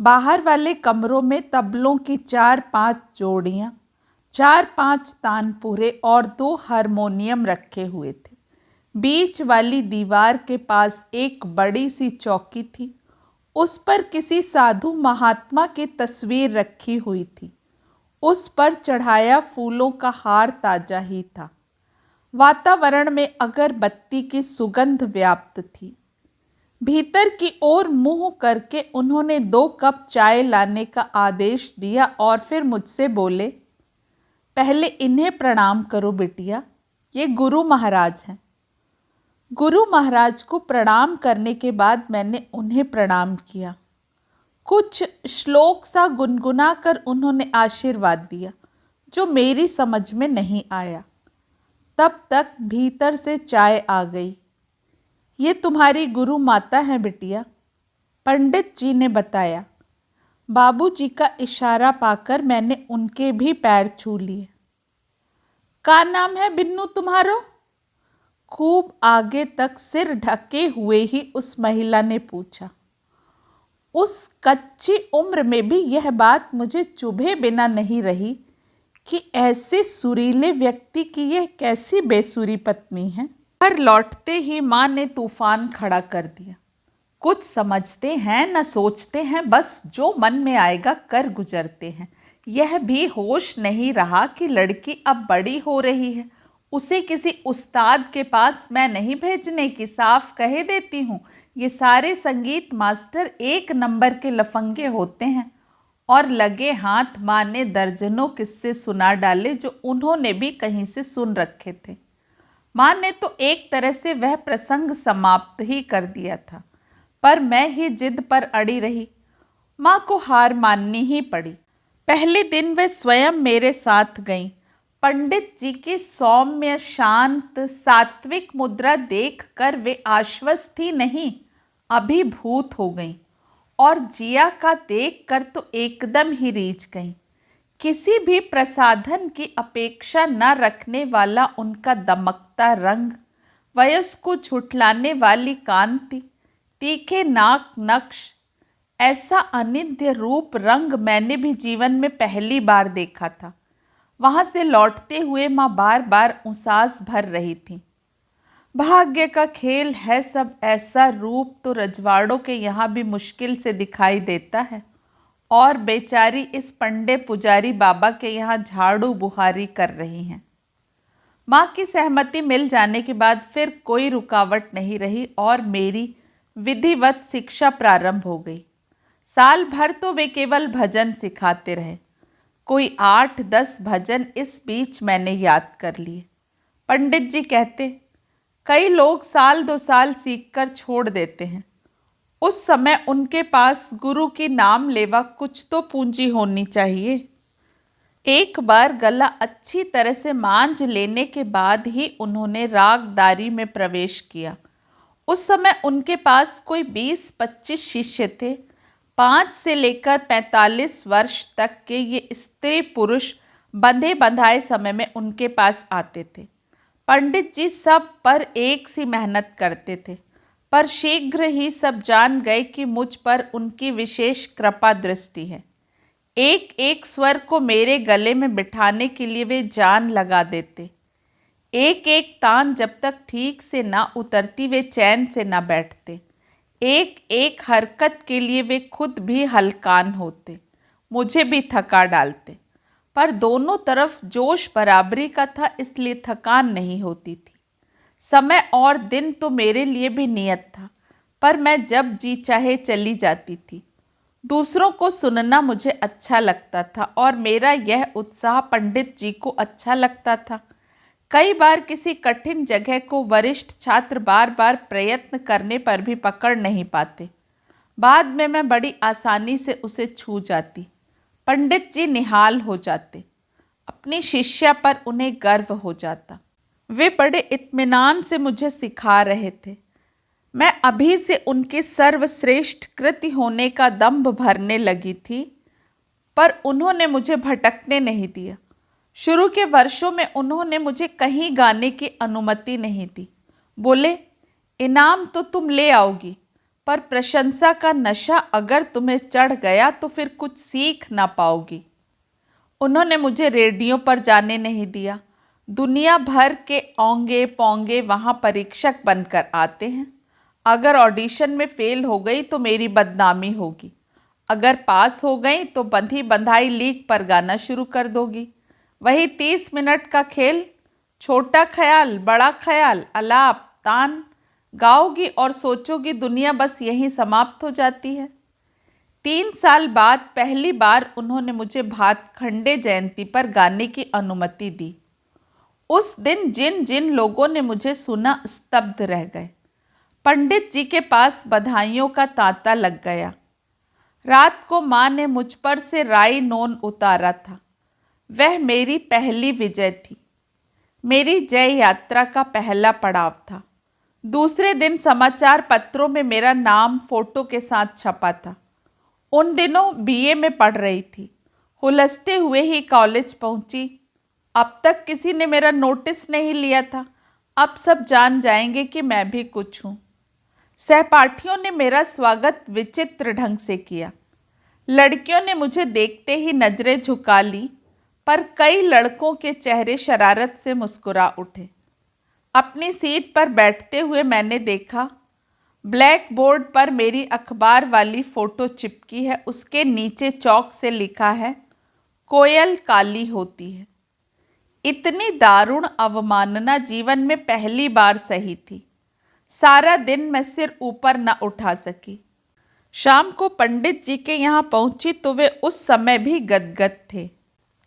[SPEAKER 1] बाहर वाले कमरों में तबलों की 4-5 जोड़ियाँ, 4-5 तानपुरे और 2 हारमोनियम रखे हुए थे। बीच वाली दीवार के पास एक बड़ी सी चौकी थी, उस पर किसी साधु महात्मा की तस्वीर रखी हुई थी। उस पर चढ़ाया फूलों का हार ताजा ही था। वातावरण में अगरबत्ती की सुगंध व्याप्त थी। भीतर की ओर मुंह करके उन्होंने 2 कप चाय लाने का आदेश दिया और फिर मुझसे बोले, पहले इन्हें प्रणाम करो बिटिया, ये गुरु महाराज हैं। गुरु महाराज को प्रणाम करने के बाद मैंने उन्हें प्रणाम किया। कुछ श्लोक सा गुनगुना कर उन्होंने आशीर्वाद दिया, जो मेरी समझ में नहीं आया। तब तक भीतर से चाय आ गई। ये तुम्हारी गुरु माता है बिटिया, पंडित जी ने बताया। बाबूजी का इशारा पाकर मैंने उनके भी पैर छू लिए। का नाम है बिन्नू तुम्हारो? खूब आगे तक सिर ढके हुए ही उस महिला ने पूछा। उस कच्ची उम्र में भी यह बात मुझे चुभे बिना नहीं रही कि ऐसे सुरीले व्यक्ति की यह कैसी बेसुरी पत्नी है। घर लौटते ही माँ ने तूफान खड़ा कर दिया। कुछ समझते हैं न सोचते हैं, बस जो मन में आएगा कर गुजरते हैं। यह भी होश नहीं रहा कि लड़की अब बड़ी हो रही है, उसे किसी उस्ताद के पास मैं नहीं भेजने की साफ कह देती हूँ। ये सारे संगीत मास्टर 1 नंबर के लफंगे होते हैं। और लगे हाथ माँ ने दर्जनों किस्से सुना डाले जो उन्होंने भी कहीं से सुन रखे थे। माँ ने तो एक तरह से वह प्रसंग समाप्त ही कर दिया था, पर मैं ही जिद पर अड़ी रही। माँ को हार माननी ही पड़ी। पहले दिन वे स्वयं मेरे साथ गईं। पंडित जी की सौम्य शांत सात्विक मुद्रा देखकर वे आश्वस्त ही नहीं, अभिभूत हो गईं, और जिया का देखकर तो एकदम ही रीझ गईं। किसी भी प्रसाधन की अपेक्षा न रखने वाला उनका दमकता रंग, वयस्क को झुठलाने वाली कांति, तीखे नाक नक्श, ऐसा अनित्य रूप रंग मैंने भी जीवन में पहली बार देखा था। वहां से लौटते हुए माँ बार बार उसास भर रही थी। भाग्य का खेल है सब, ऐसा रूप तो रजवाड़ों के यहाँ भी मुश्किल से दिखाई देता है, और बेचारी इस पंडे पुजारी बाबा के यहाँ झाड़ू बुहारी कर रही हैं। माँ की सहमति मिल जाने के बाद फिर कोई रुकावट नहीं रही और मेरी विधिवत शिक्षा प्रारंभ हो गई। साल भर तो वे केवल भजन सिखाते रहे। कोई 8-10 भजन इस बीच मैंने याद कर लिए। पंडित जी कहते, कई लोग साल 2 साल सीखकर छोड़ देते हैं। उस समय उनके पास गुरु की नाम लेवा कुछ तो पूंजी होनी चाहिए। एक बार गला अच्छी तरह से मांझ लेने के बाद ही उन्होंने रागदारी में प्रवेश किया। उस समय उनके पास कोई 20-25 शिष्य थे। 5 से लेकर 45 वर्ष तक के ये स्त्री पुरुष बंधे बंधाए समय में उनके पास आते थे। पंडित जी सब पर एक सी मेहनत करते थे, पर शीघ्र ही सब जान गए कि मुझ पर उनकी विशेष कृपा दृष्टि है। एक एक स्वर को मेरे गले में बिठाने के लिए वे जान लगा देते। एक एक तान जब तक ठीक से ना उतरती वे चैन से ना बैठते। एक एक हरकत के लिए वे खुद भी हलकान होते, मुझे भी थका डालते। पर दोनों तरफ जोश बराबरी का था, इसलिए थकान नहीं होती थी। समय और दिन तो मेरे लिए भी नियत था, पर मैं जब जी चाहे चली जाती थी। दूसरों को सुनना मुझे अच्छा लगता था और मेरा यह उत्साह पंडित जी को अच्छा लगता था। कई बार किसी कठिन जगह को वरिष्ठ छात्र बार बार प्रयत्न करने पर भी पकड़ नहीं पाते। बाद में मैं बड़ी आसानी से उसे छू जाती। पंडित जी निहाल हो जाते। अपनी शिष्या पर उन्हें गर्व हो जाता। वे बड़े इत्मीनान से मुझे सिखा रहे थे। मैं अभी से उनके सर्वश्रेष्ठ कृति होने का दंभ भरने लगी थी, पर उन्होंने मुझे भटकने नहीं दिया। शुरू के वर्षों में उन्होंने मुझे कहीं गाने की अनुमति नहीं दी। बोले, इनाम तो तुम ले आओगी, पर प्रशंसा का नशा अगर तुम्हें चढ़ गया तो फिर कुछ सीख ना पाओगी। उन्होंने मुझे रेडियो पर जाने नहीं दिया। दुनिया भर के औंगे पौंगे वहाँ परीक्षक बनकर आते हैं। अगर ऑडिशन में फेल हो गई तो मेरी बदनामी होगी, अगर पास हो गई तो बंधी बंधाई लीक पर गाना शुरू कर दोगी। वही 30 मिनट का खेल, छोटा ख्याल बड़ा ख्याल, अलाप तान गाओगी और सोचोगी दुनिया बस यहीं समाप्त हो जाती है। 3 साल बाद पहली बार उन्होंने मुझे भातखंडे जयंती पर गाने की अनुमति दी। उस दिन जिन जिन लोगों ने मुझे सुना स्तब्ध रह गए। पंडित जी के पास बधाइयों का तांता लग गया। रात को माँ ने मुझ पर से राई नोन उतारा था। वह मेरी पहली विजय थी, मेरी जय यात्रा का पहला पड़ाव था। दूसरे दिन समाचार पत्रों में मेरा नाम फोटो के साथ छपा था। उन दिनों बीए में पढ़ रही थी। हुलसते हुए ही कॉलेज पहुंची। अब तक किसी ने मेरा नोटिस नहीं लिया था, अब सब जान जाएंगे कि मैं भी कुछ हूँ। सहपाठियों ने मेरा स्वागत विचित्र ढंग से किया। लड़कियों ने मुझे देखते ही नजरें झुका ली, पर कई लड़कों के चेहरे शरारत से मुस्कुरा उठे। अपनी सीट पर बैठते हुए मैंने देखा, ब्लैक बोर्ड पर मेरी अखबार वाली फोटो चिपकी है। उसके नीचे चौक से लिखा है, कोयल काली होती है। इतनी दारुण अवमानना जीवन में पहली बार सही थी। सारा दिन मैं सिर ऊपर न उठा सकी। शाम को पंडित जी के यहाँ पहुंची तो वे उस समय भी गदगद थे।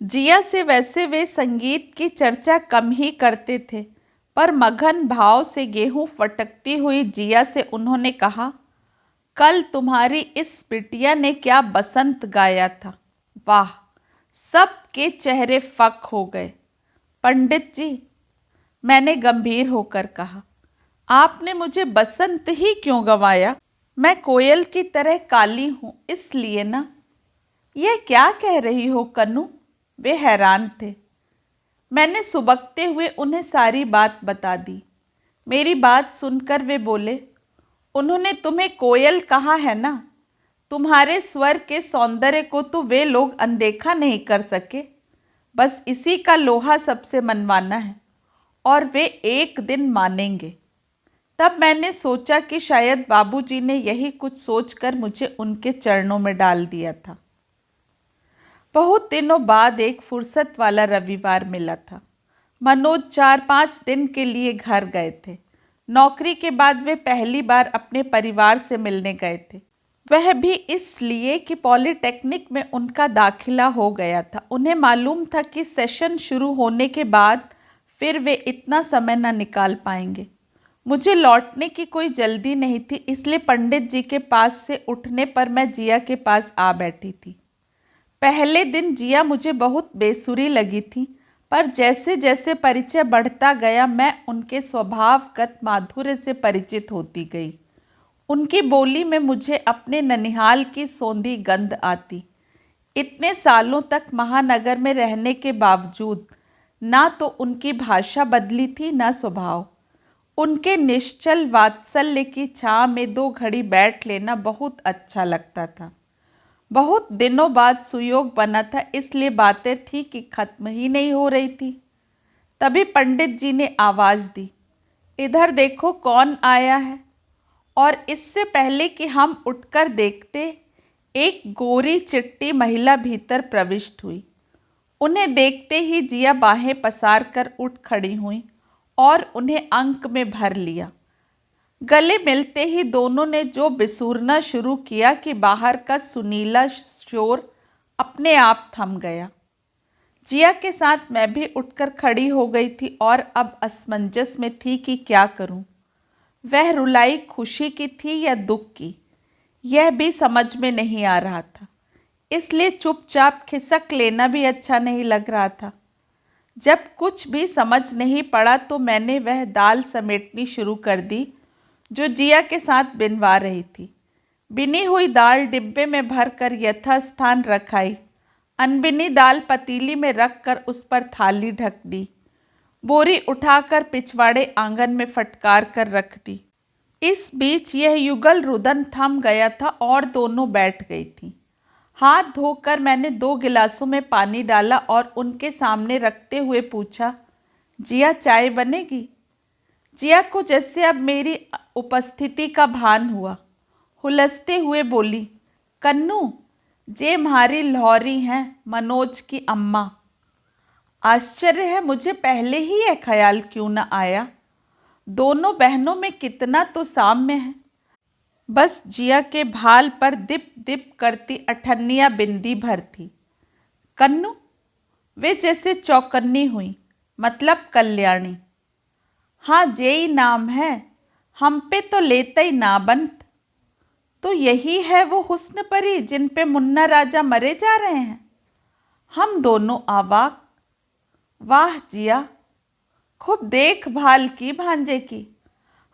[SPEAKER 1] जिया से वैसे वे संगीत की चर्चा कम ही करते थे, पर मगन भाव से गेहूं फटकती हुई जिया से उन्होंने कहा, कल तुम्हारी इस बिटिया ने क्या बसंत गाया था। वाह! सबके चेहरे फक हो गए। पंडित जी, मैंने गंभीर होकर कहा, आपने मुझे बसंत ही क्यों गवाया? मैं कोयल की तरह काली हूँ इसलिए ना। यह क्या कह रही हो कन्नू? वे हैरान थे। मैंने सुबकते हुए उन्हें सारी बात बता दी। मेरी बात सुनकर वे बोले, उन्होंने तुम्हें कोयल कहा है ना, तुम्हारे स्वर के सौंदर्य को तो वे लोग अनदेखा नहीं कर सके। बस इसी का लोहा सबसे मनवाना है और वे एक दिन मानेंगे। तब मैंने सोचा कि शायद बाबूजी ने यही कुछ सोचकर मुझे उनके चरणों में डाल दिया था। बहुत दिनों बाद एक फुर्सत वाला रविवार मिला था। मनोज 4-5 दिन के लिए घर गए थे। नौकरी के बाद वे पहली बार अपने परिवार से मिलने गए थे। वह भी इसलिए कि पॉलिटेक्निक में उनका दाखिला हो गया था। उन्हें मालूम था कि सेशन शुरू होने के बाद फिर वे इतना समय न निकाल पाएंगे। मुझे लौटने की कोई जल्दी नहीं थी, इसलिए पंडित जी के पास से उठने पर मैं जिया के पास आ बैठी थी। पहले दिन जिया मुझे बहुत बेसुरी लगी थी, पर जैसे जैसे परिचय बढ़ता गया मैं उनके स्वभावगत माधुर्य से परिचित होती गई। उनकी बोली में मुझे अपने ननिहाल की सौंधी गंध आती। इतने सालों तक महानगर में रहने के बावजूद ना तो उनकी भाषा बदली थी ना स्वभाव। उनके निश्चल वात्सल्य की छाँव में 2 घड़ी बैठ लेना बहुत अच्छा लगता था। बहुत दिनों बाद सुयोग बना था, इसलिए बातें थी कि खत्म ही नहीं हो रही थी। तभी पंडित जी ने आवाज़ दी, इधर देखो कौन आया है। और इससे पहले कि हम उठकर देखते, एक गोरी चिट्टी महिला भीतर प्रविष्ट हुई। उन्हें देखते ही जिया बाहें पसार कर उठ खड़ी हुई और उन्हें अंक में भर लिया। गले मिलते ही दोनों ने जो बिसूरना शुरू किया कि बाहर का सुनीला शोर अपने आप थम गया। जिया के साथ मैं भी उठकर खड़ी हो गई थी और अब असमंजस में थी कि क्या करूं। वह रुलाई खुशी की थी या दुख की, यह भी समझ में नहीं आ रहा था, इसलिए चुपचाप खिसक लेना भी अच्छा नहीं लग रहा था। जब कुछ भी समझ नहीं पड़ा तो मैंने वह दाल समेटनी शुरू कर दी जो जिया के साथ बिनवा रही थी। बिनी हुई दाल डिब्बे में भरकर यथास्थान रखाई। अनबिनी दाल पतीली में रखकर उस पर थाली ढक दी। बोरी उठाकर पिछवाड़े आंगन में फटकार कर रख दी। इस बीच यह युगल रुदन थम गया था और दोनों बैठ गई थीं। हाथ धोकर मैंने 2 गिलासों में पानी डाला और उनके सामने रखते हुए पूछा, जिया चाय बनेगी? जिया को जैसे अब मेरी उपस्थिति का भान हुआ। हुलसते हुए बोली, कन्नू, जे म्हारी लौरी हैं मनोज की अम्मा। आश्चर्य है, मुझे पहले ही यह ख्याल क्यों न आया। दोनों बहनों में कितना तो साम्य है। बस जिया के भाल पर दिप दिप करती अठन्निया बिंदी भर थी। कन्नू, वे जैसे चौकन्नी हुई, मतलब कल्याणी। हाँ, जेई नाम है, हम पे तो लेते ही ना बंत। तो यही है वो हुस्न परी जिन पे मुन्ना राजा मरे जा रहे हैं। हम दोनों आवाक। वाह जिया, खूब देखभाल की भांजे की।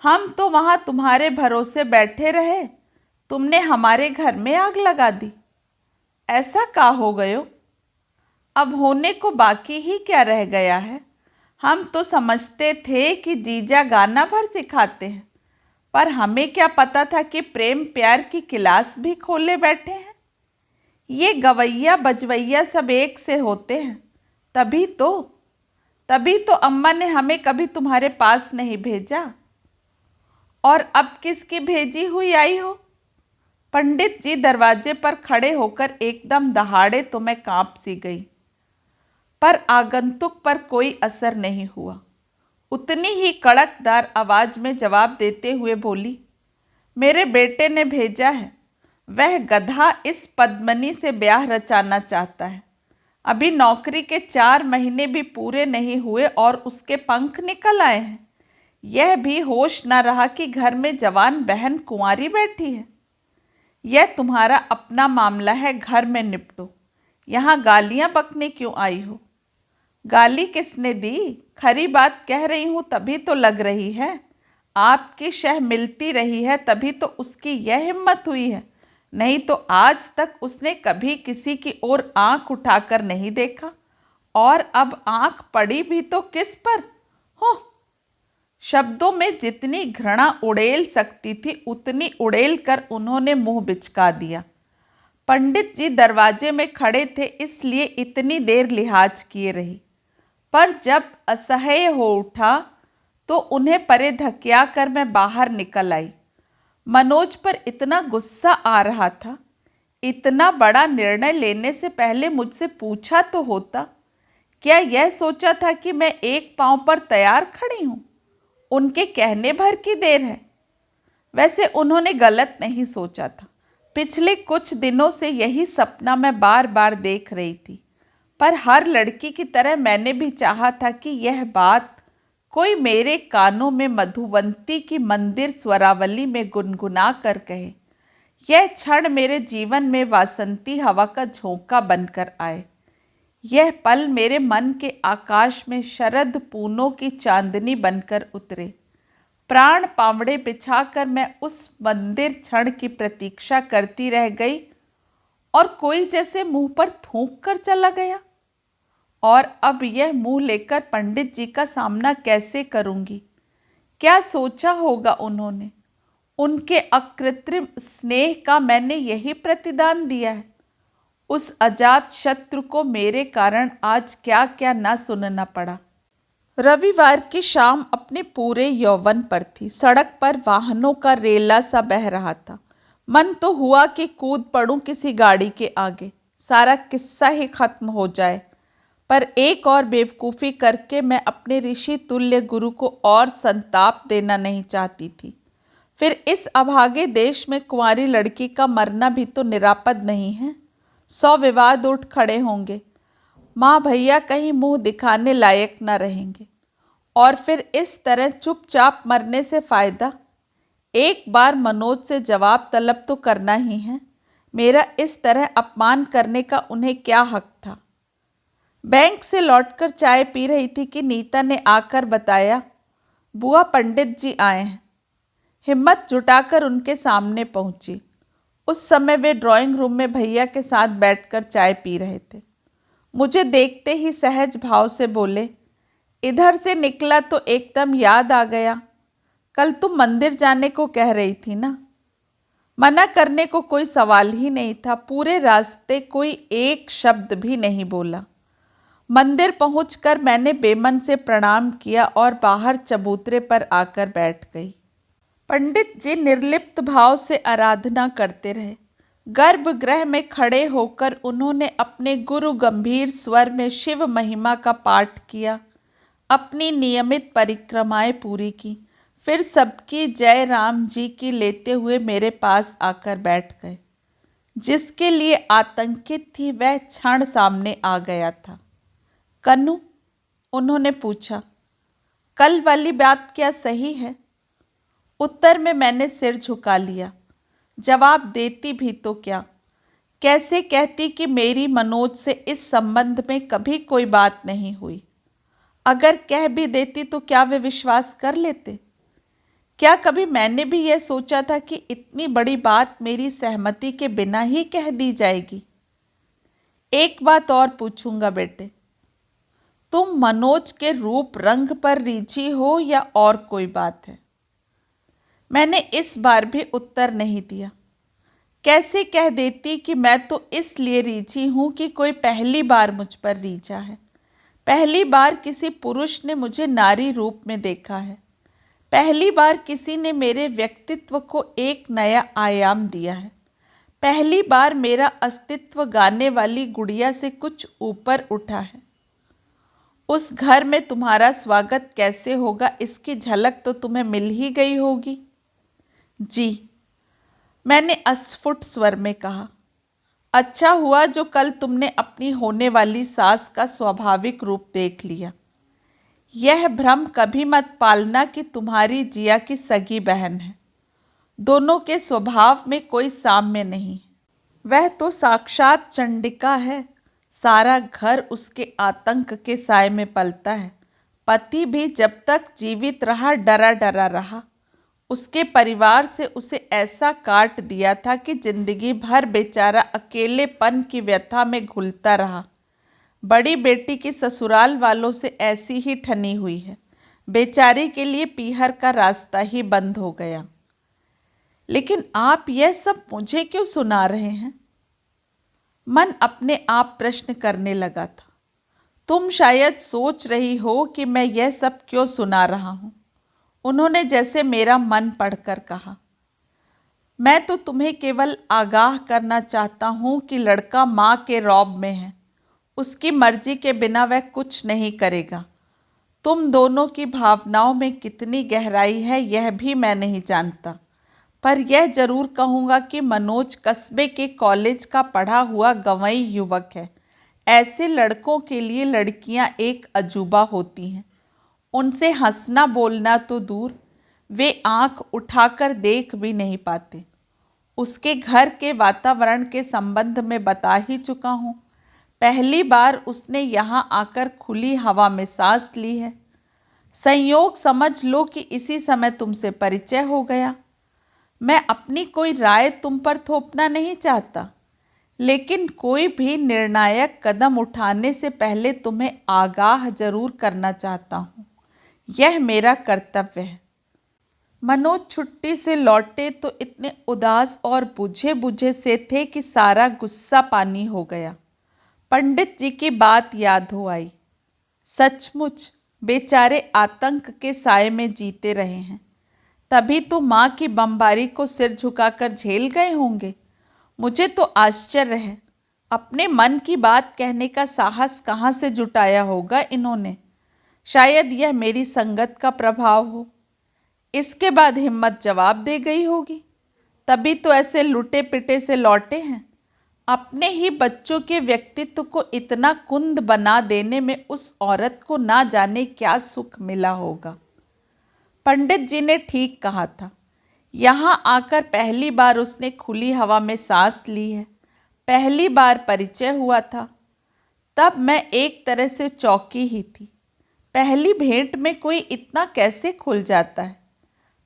[SPEAKER 1] हम तो वहाँ तुम्हारे भरोसे बैठे रहे, तुमने हमारे घर में आग लगा दी। ऐसा का हो गयो? अब होने को बाकी ही क्या रह गया है। हम तो समझते थे कि जीजा गाना भर सिखाते हैं, पर हमें क्या पता था कि प्रेम प्यार की क्लास भी खोले बैठे हैं। ये गवैया बजवैया सब एक से होते हैं, तभी तो अम्मा ने हमें कभी तुम्हारे पास नहीं भेजा। और अब किसकी भेजी हुई आई हो? पंडित जी दरवाजे पर खड़े होकर एकदम दहाड़े तो मैं कांप सी गई, पर आगंतुक पर कोई असर नहीं हुआ। उतनी ही कड़कदार आवाज में जवाब देते हुए बोली, मेरे बेटे ने भेजा है। वह गधा इस पद्मनी से ब्याह रचाना चाहता है। अभी नौकरी के 4 महीने भी पूरे नहीं हुए और उसके पंख निकल आए हैं। यह भी होश न रहा कि घर में जवान बहन कुंवारी बैठी है। यह तुम्हारा अपना मामला है, घर में निपटो। यहाँ गालियाँ बकने क्यों आई हो? गाली किसने दी? खरी बात कह रही हूँ तभी तो लग रही है। आपकी शह मिलती रही है तभी तो उसकी यह हिम्मत हुई है, नहीं तो आज तक उसने कभी किसी की ओर आंख उठाकर नहीं देखा। और अब आंख पड़ी भी तो किस पर हो? शब्दों में जितनी घृणा उड़ेल सकती थी उतनी उड़ेल कर उन्होंने मुंह बिचका दिया। पंडित जी दरवाजे में खड़े थे, इसलिए इतनी देर लिहाज किए रही, पर जब असह्य हो उठा तो उन्हें परे धकिया कर मैं बाहर निकल आई। मनोज पर इतना गुस्सा आ रहा था। इतना बड़ा निर्णय लेने से पहले मुझसे पूछा तो होता। क्या यह सोचा था कि मैं एक पांव पर तैयार खड़ी हूँ? उनके कहने भर की देर है। वैसे उन्होंने गलत नहीं सोचा था। पिछले कुछ दिनों से यही सपना मैं बार बार देख रही थी, पर हर लड़की की तरह मैंने भी चाहा था कि यह बात कोई मेरे कानों में मधुवंती की मंदिर स्वरावली में गुनगुना कर कहे। यह क्षण मेरे जीवन में वासंती हवा का झोंका बनकर आए। यह पल मेरे मन के आकाश में शरद पूनों की चांदनी बनकर उतरे। प्राण पावड़े बिछाकर मैं उस मंदिर क्षण की प्रतीक्षा करती रह गई और कोई जैसे मुंह पर थूक कर चला गया। और अब यह मुंह लेकर पंडित जी का सामना कैसे करूंगी? क्या सोचा होगा उन्होंने? उनके अकृत्रिम स्नेह का मैंने यही प्रतिदान दिया है। उस अजात शत्रु को मेरे कारण आज क्या क्या ना सुनना पड़ा। रविवार की शाम अपने पूरे यौवन पर थी। सड़क पर वाहनों का रेला सा बह रहा था। मन तो हुआ कि कूद पड़ूं किसी गाड़ी के आगे, सारा किस्सा ही खत्म हो जाए। पर एक और बेवकूफ़ी करके मैं अपने ऋषि तुल्य गुरु को और संताप देना नहीं चाहती थी। फिर इस अभागे देश में कुंवारी लड़की का मरना भी तो निरापद नहीं है। 100 विवाद उठ खड़े होंगे। माँ भैया कहीं मुंह दिखाने लायक न रहेंगे। और फिर इस तरह चुपचाप मरने से फ़ायदा? एक बार मनोज से जवाब तलब तो करना ही है। मेरा इस तरह अपमान करने का उन्हें क्या हक था? बैंक से लौटकर चाय पी रही थी कि नीता ने आकर बताया, बुआ पंडित जी आए हैं। हिम्मत जुटाकर उनके सामने पहुंची। उस समय वे ड्राइंग रूम में भैया के साथ बैठकर चाय पी रहे थे। मुझे देखते ही सहज भाव से बोले, इधर से निकला तो एकदम याद आ गया, कल तुम मंदिर जाने को कह रही थी ना। मना करने को कोई सवाल ही नहीं था। पूरे रास्ते कोई एक शब्द भी नहीं बोला। मंदिर पहुंचकर मैंने बेमन से प्रणाम किया और बाहर चबूतरे पर आकर बैठ गई। पंडित जी निर्लिप्त भाव से आराधना करते रहे। गर्भगृह में खड़े होकर उन्होंने अपने गुरु गंभीर स्वर में शिव महिमा का पाठ किया, अपनी नियमित परिक्रमाएं पूरी की, फिर सबकी जय राम जी की लेते हुए मेरे पास आकर बैठ गए। जिसके लिए आतंकित थी वह क्षण सामने आ गया था। कन्नू, उन्होंने पूछा, कल वाली बात क्या सही है? उत्तर में मैंने सिर झुका लिया। जवाब देती भी तो क्या? कैसे कहती कि मेरी मनोज से इस संबंध में कभी कोई बात नहीं हुई? अगर कह भी देती तो क्या वे विश्वास कर लेते? क्या कभी मैंने भी यह सोचा था कि इतनी बड़ी बात मेरी सहमति के बिना ही कह दी जाएगी? एक बात और पूछूंगा बेटे, तुम मनोज के रूप रंग पर रीझी हो या और कोई बात है? मैंने इस बार भी उत्तर नहीं दिया। कैसे कह देती कि मैं तो इसलिए रीझी हूं कि कोई पहली बार मुझ पर रीझा है। पहली बार किसी पुरुष ने मुझे नारी रूप में देखा है। पहली बार किसी ने मेरे व्यक्तित्व को एक नया आयाम दिया है। पहली बार मेरा अस्तित्व गाने वाली गुड़िया से कुछ ऊपर उठा है। उस घर में तुम्हारा स्वागत कैसे होगा इसकी झलक तो तुम्हें मिल ही गई होगी। जी, मैंने अस्फुट स्वर में कहा। अच्छा हुआ जो कल तुमने अपनी होने वाली सास का स्वाभाविक रूप देख लिया। यह भ्रम कभी मत पालना कि तुम्हारी जिया की सगी बहन है। दोनों के स्वभाव में कोई साम्य नहीं। वह तो साक्षात चंडिका है। सारा घर उसके आतंक के साए में पलता है। पति भी जब तक जीवित रहा डरा डरा रहा। उसके परिवार से उसे ऐसा काट दिया था कि जिंदगी भर बेचारा अकेलेपन की व्यथा में घुलता रहा। बड़ी बेटी की ससुराल वालों से ऐसी ही ठनी हुई है। बेचारी के लिए पीहर का रास्ता ही बंद हो गया। लेकिन आप यह सब मुझे क्यों सुना रहे हैं? मन अपने आप प्रश्न करने लगा था। तुम शायद सोच रही हो कि मैं यह सब क्यों सुना रहा हूं। उन्होंने जैसे मेरा मन पढ़कर कहा। मैं तो तुम्हें केवल आगाह करना चाहता हूं कि लड़का माँ के रौब में है। उसकी मर्जी के बिना वह कुछ नहीं करेगा। तुम दोनों की भावनाओं में कितनी गहराई है यह भी मैं नहीं जानता, पर यह जरूर कहूँगा कि मनोज कस्बे के कॉलेज का पढ़ा हुआ गंवई युवक है। ऐसे लड़कों के लिए लड़कियां एक अजूबा होती हैं। उनसे हंसना बोलना तो दूर, वे आंख उठाकर देख भी नहीं पाते। उसके घर के वातावरण के संबंध में बता ही चुका हूँ। पहली बार उसने यहाँ आकर खुली हवा में सांस ली है। संयोग समझ लो कि इसी समय तुमसे परिचय हो गया। मैं अपनी कोई राय तुम पर थोपना नहीं चाहता, लेकिन कोई भी निर्णायक कदम उठाने से पहले तुम्हें आगाह जरूर करना चाहता हूँ। यह मेरा कर्तव्य है। मनोज छुट्टी से लौटे तो इतने उदास और बुझे बुझे से थे कि सारा गुस्सा पानी हो गया। पंडित जी की बात याद हो आई। सचमुच बेचारे आतंक के साए में जीते रहे हैं, तभी तो माँ की बमबारी को सिर झुकाकर झेल गए होंगे। मुझे तो आश्चर्य है, अपने मन की बात कहने का साहस कहाँ से जुटाया होगा इन्होंने। शायद यह मेरी संगत का प्रभाव हो। इसके बाद हिम्मत जवाब दे गई होगी, तभी तो ऐसे लुटे पिटे से लौटे हैं। अपने ही बच्चों के व्यक्तित्व को इतना कुंद बना देने में उस औरत को ना जाने क्या सुख मिला होगा। पंडित जी ने ठीक कहा था। यहाँ आकर पहली बार उसने खुली हवा में सांस ली है, पहली बार परिचय हुआ था। तब मैं एक तरह से चौंकी ही थी। पहली भेंट में कोई इतना कैसे खुल जाता है।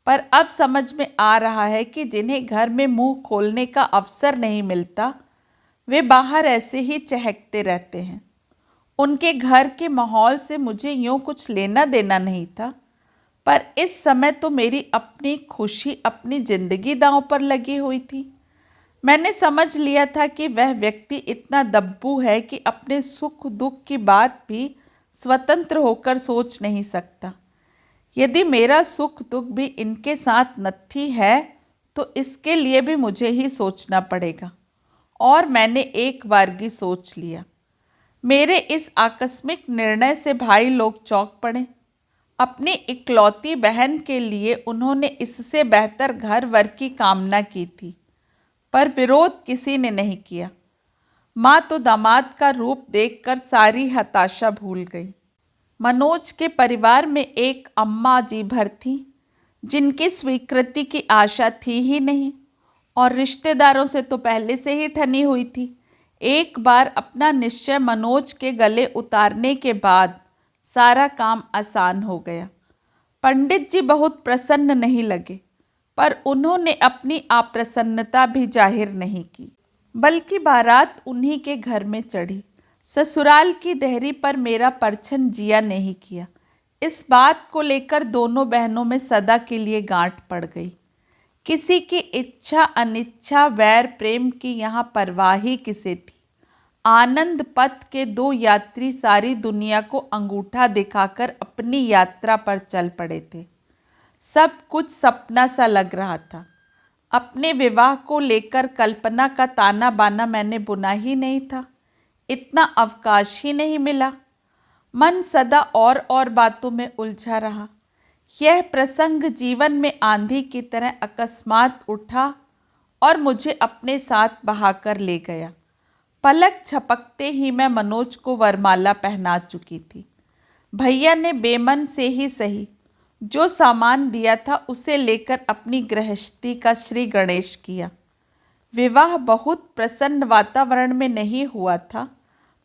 [SPEAKER 1] पर अब समझ में आ रहा है कि जिन्हें घर में मुंह खोलने का अवसर नहीं मिलता, वे बाहर ऐसे ही चहकते रहते हैं। उनके घर के माहौल से मुझे यूँ कुछ लेना देना नहीं था, पर इस समय तो मेरी अपनी खुशी, अपनी जिंदगी दांव पर लगी हुई थी। मैंने समझ लिया था कि वह व्यक्ति इतना दब्बू है कि अपने सुख दुख की बात भी स्वतंत्र होकर सोच नहीं सकता। यदि मेरा सुख दुख भी इनके साथ नत्थी है, तो इसके लिए भी मुझे ही सोचना पड़ेगा। और मैंने एक बारगी सोच लिया। मेरे इस आकस्मिक निर्णय से भाई लोग चौंक पड़े। अपनी इकलौती बहन के लिए उन्होंने इससे बेहतर घर वर की कामना की थी, पर विरोध किसी ने नहीं किया। माँ तो दामाद का रूप देखकर सारी हताशा भूल गई। मनोज के परिवार में एक अम्मा जी भर थी, जिनकी स्वीकृति की आशा थी ही नहीं, और रिश्तेदारों से तो पहले से ही ठनी हुई थी। एक बार अपना निश्चय मनोज के गले उतारने के बाद सारा काम आसान हो गया। पंडित जी बहुत प्रसन्न नहीं लगे, पर उन्होंने अपनी अप्रसन्नता भी जाहिर नहीं की, बल्कि बारात उन्हीं के घर में चढ़ी। ससुराल की देहरी पर मेरा परछन जिया नहीं किया। इस बात को लेकर दोनों बहनों में सदा के लिए गांठ पड़ गई। किसी की इच्छा अनिच्छा वैर प्रेम की यहाँ परवाह ही किसे थी। आनंद पथ के दो यात्री सारी दुनिया को अंगूठा दिखाकर अपनी यात्रा पर चल पड़े थे। सब कुछ सपना सा लग रहा था। अपने विवाह को लेकर कल्पना का ताना बाना मैंने बुना ही नहीं था। इतना अवकाश ही नहीं मिला। मन सदा और बातों में उलझा रहा। यह प्रसंग जीवन में आंधी की तरह अकस्मात उठा और मुझे अपने साथ बहाकर ले गया। पलक झपकते ही मैं मनोज को वरमाला पहना चुकी थी। भैया ने बेमन से ही सही जो सामान दिया था उसे लेकर अपनी गृहस्थी का श्री गणेश किया। विवाह बहुत प्रसन्न वातावरण में नहीं हुआ था,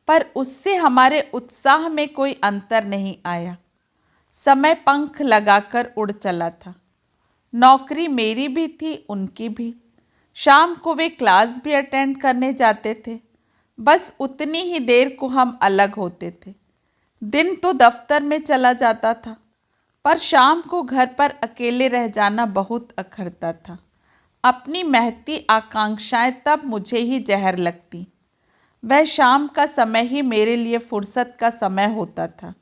[SPEAKER 1] पर उससे हमारे उत्साह में कोई अंतर नहीं आया। समय पंख लगाकर उड़ चला था। नौकरी मेरी भी थी, उनकी भी। शाम को वे क्लास भी अटेंड करने जाते थे। बस उतनी ही देर को हम अलग होते थे। दिन तो दफ्तर में चला जाता था, पर शाम को घर पर अकेले रह जाना बहुत अखरता था। अपनी महती आकांक्षाएं तब मुझे ही जहर लगती। वह शाम का समय ही मेरे लिए फुर्सत का समय होता था।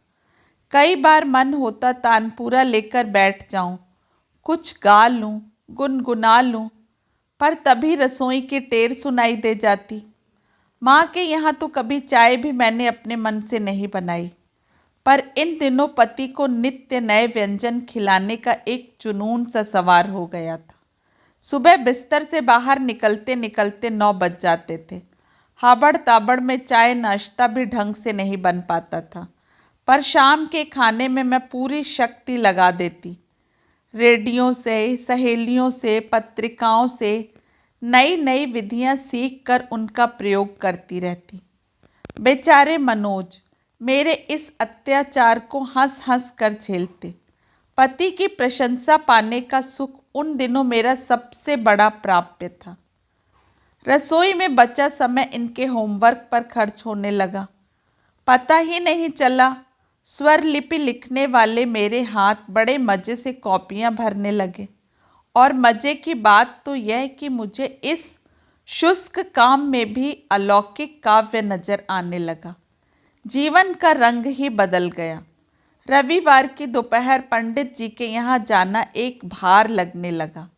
[SPEAKER 1] कई बार मन होता तानपूरा लेकर बैठ जाऊं, कुछ गा लूं, गुनगुना लूं, पर तभी रसोई की टेर सुनाई दे जाती। माँ के यहाँ तो कभी चाय भी मैंने अपने मन से नहीं बनाई, पर इन दिनों पति को नित्य नए व्यंजन खिलाने का एक जुनून सा सवार हो गया था। सुबह बिस्तर से बाहर निकलते निकलते 9 बज जाते थे। हाबड़ ताबड़ में चाय नाश्ता भी ढंग से नहीं बन पाता था, पर शाम के खाने में मैं पूरी शक्ति लगा देती। रेडियो से, सहेलियों से, पत्रिकाओं से नई नई विधियां सीख कर उनका प्रयोग करती रहती। बेचारे मनोज मेरे इस अत्याचार को हंस हंस कर झेलते। पति की प्रशंसा पाने का सुख उन दिनों मेरा सबसे बड़ा प्राप्य था। रसोई में बचा समय इनके होमवर्क पर खर्च होने लगा। पता ही नहीं चला स्वर लिपि लिखने वाले मेरे हाथ बड़े मज़े से कॉपियां भरने लगे। और मज़े की बात तो यह कि मुझे इस शुष्क काम में भी अलौकिक काव्य नजर आने लगा। जीवन का रंग ही बदल गया। रविवार की दोपहर पंडित जी के यहाँ जाना एक भार लगने लगा।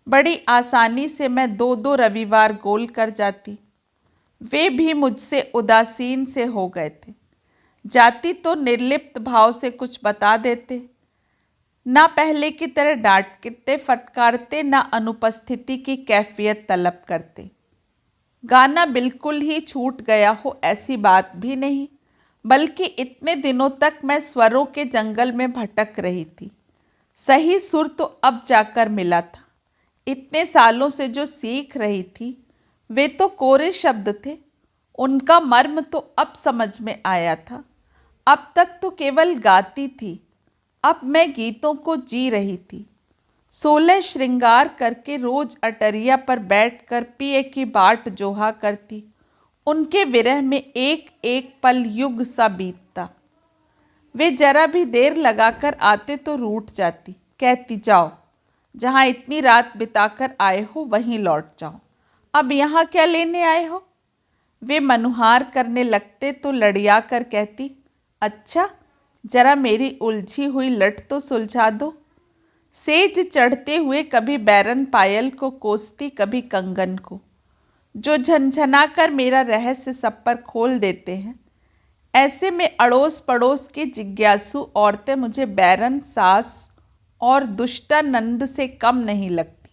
[SPEAKER 1] बड़ी आसानी से मैं 2-2 रविवार गोल कर जाती। वे भी मुझसे उदासीन से हो गए थे। जाती तो निर्लिप्त भाव से कुछ बता देते, ना पहले की तरह डांटते फटकारते, ना अनुपस्थिति की कैफियत तलब करते। गाना बिल्कुल ही छूट गया हो ऐसी बात भी नहीं, बल्कि इतने दिनों तक मैं स्वरों के जंगल में भटक रही थी। सही सुर तो अब जाकर मिला था। इतने सालों से जो सीख रही थी वे तो कोरे शब्द थे, उनका मर्म तो अब समझ में आया था। अब तक तो केवल गाती थी, अब मैं गीतों को जी रही थी। 16 श्रृंगार करके रोज अटरिया पर बैठकर पिए की बाट जोहा करती। उनके विरह में एक एक पल युग सा बीतता। वे जरा भी देर लगाकर आते तो रूठ जाती, कहती जाओ, जहाँ इतनी रात बिताकर आए हो वहीं लौट जाओ, अब यहाँ क्या लेने आए हो। वे मनुहार करने लगते तो लड़िया कर कहती, अच्छा जरा मेरी उलझी हुई लट तो सुलझा दो। सेज चढ़ते हुए कभी बैरन पायल को कोसती, कभी कंगन को, जो झनझना कर मेरा रहस्य सब पर खोल देते हैं। ऐसे में अड़ोस पड़ोस की जिज्ञासु औरतें मुझे बैरन सास और दुष्टानंद से कम नहीं लगती।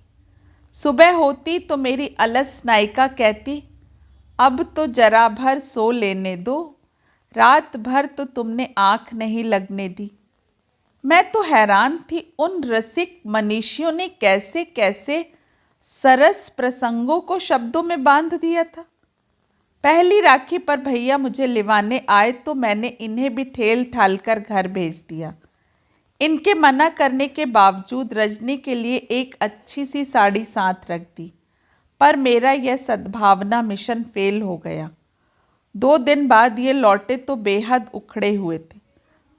[SPEAKER 1] सुबह होती तो मेरी अलस नायिका कहती, अब तो जरा भर सो लेने दो, रात भर तो तुमने आँख नहीं लगने दी। मैं तो हैरान थी उन रसिक मनीषियों ने कैसे कैसे सरस प्रसंगों को शब्दों में बांध दिया था। पहली राखी पर भैया मुझे लिवाने आए तो मैंने इन्हें भी ठेल ठाल कर घर भेज दिया। इनके मना करने के बावजूद रजनी के लिए एक अच्छी सी साड़ी साथ रख दी, पर मेरा यह सद्भावना मिशन फेल हो गया। 2 दिन बाद ये लौटे तो बेहद उखड़े हुए थे।